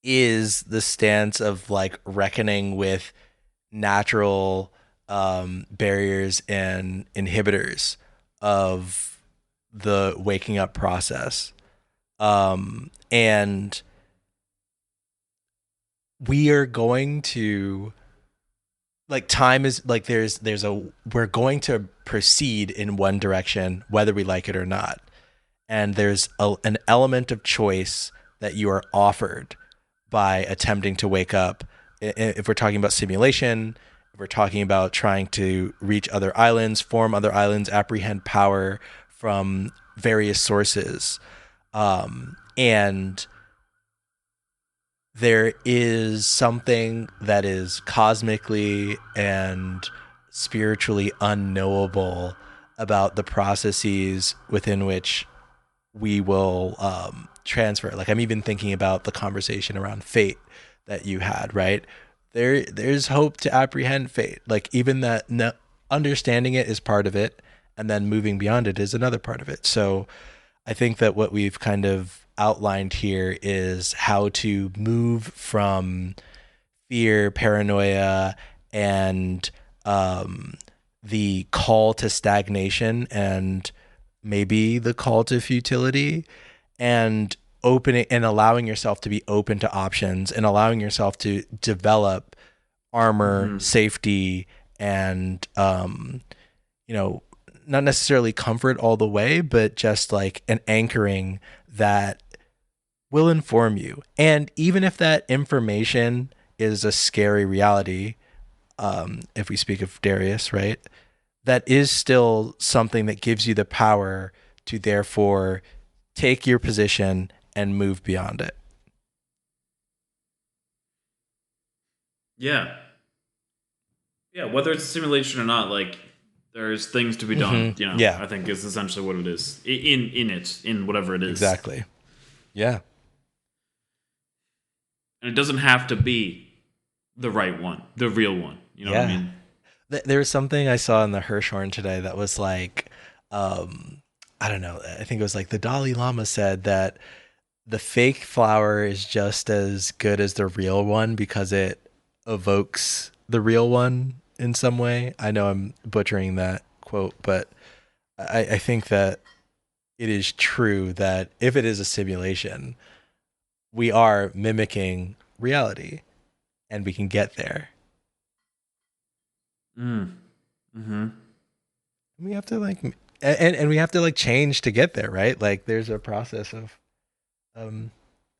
is the stance of like reckoning with natural barriers and inhibitors of the waking up process. And we are going to, like, time is like, there's a we're going to proceed in one direction whether we like it or not, and there's an element of choice that you are offered by attempting to wake up. If we're talking about simulation, if we're talking about trying to reach other islands, form other islands, apprehend power from various sources, and there is something that is cosmically and spiritually unknowable about the processes within which we will transfer. Like, I'm even thinking about the conversation around fate that you had, right? There's hope to apprehend fate. Like, even that, no, understanding it is part of it, and then moving beyond it is another part of it. So I think that what we've kind of outlined here is how to move from fear, paranoia, and the call to stagnation, and maybe the call to futility, and opening and allowing yourself to be open to options, and allowing yourself to develop armor, safety, and you know, not necessarily comfort all the way, but just like an anchoring that will inform you. And even if that information is a scary reality, if we speak of Darius, right, that is still something that gives you the power to therefore take your position and move beyond it. Yeah. Yeah, whether it's a simulation or not, like there's things to be done. You know, Yeah, I think is essentially what it is in whatever it is, exactly. Yeah. and it doesn't have to be the right one, the real one. You know what I Yeah. mean? There was something I saw in the Hirschhorn today that was like, I don't know. I think it was like the Dalai Lama said that the fake flower is just as good as the real one because it evokes the real one in some way. I know I'm butchering that quote, but I think that it is true that if it is a simulation, we are mimicking reality, and we can get there. Mm-hmm. We have to like, and we have to like change to get there, right? Like, there's a process of, um,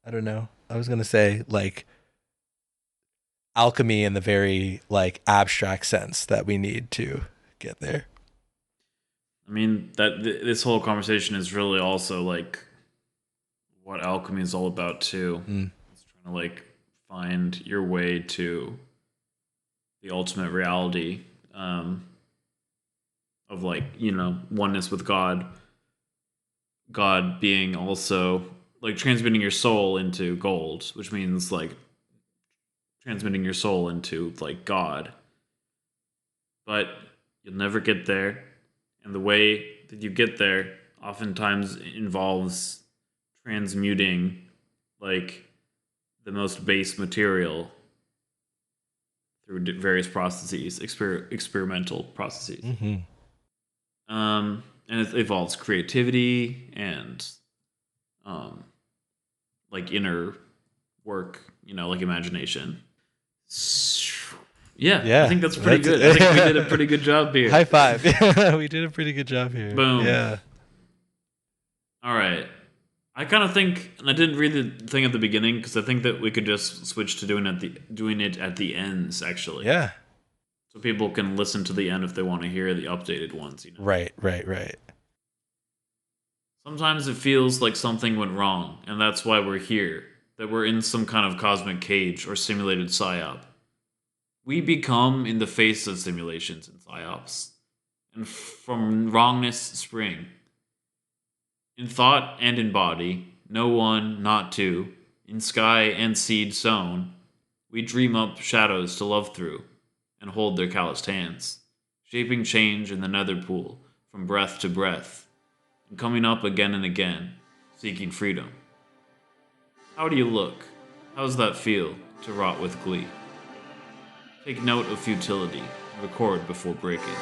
I don't know. I was gonna say like alchemy in the very like abstract sense that we need to get there. I mean that this whole conversation is really also like what alchemy is all about too. Mm. It's trying to like find your way to the ultimate reality of like oneness with God. God being also like transmitting your soul into gold, which means like transmitting your soul into like God. But you'll never get there, and the way that you get there oftentimes involves transmuting like the most base material through various processes, experimental processes. Mm-hmm. And it involves creativity and like inner work, like imagination. Yeah, I think that's pretty good. I think we did a pretty good job here. High five. We did a pretty good job here. Boom. Yeah. All right. I kind of think, and I didn't read the thing at the beginning because I think that we could just switch to doing it at the ends, actually. Yeah. So people can listen to the end if they want to hear the updated ones. Right. Sometimes it feels like something went wrong, and that's why we're here. That we're in some kind of cosmic cage or simulated psy-op. We become in the face of simulations and psy-ops, and from wrongness spring. In thought and in body, no one, not two, in sky and seed sown, we dream up shadows to love through, and hold their calloused hands, shaping change in the nether pool, from breath to breath, and coming up again and again, seeking freedom. How do you look? How's that feel, to rot with glee? Take note of futility, and record before breaking.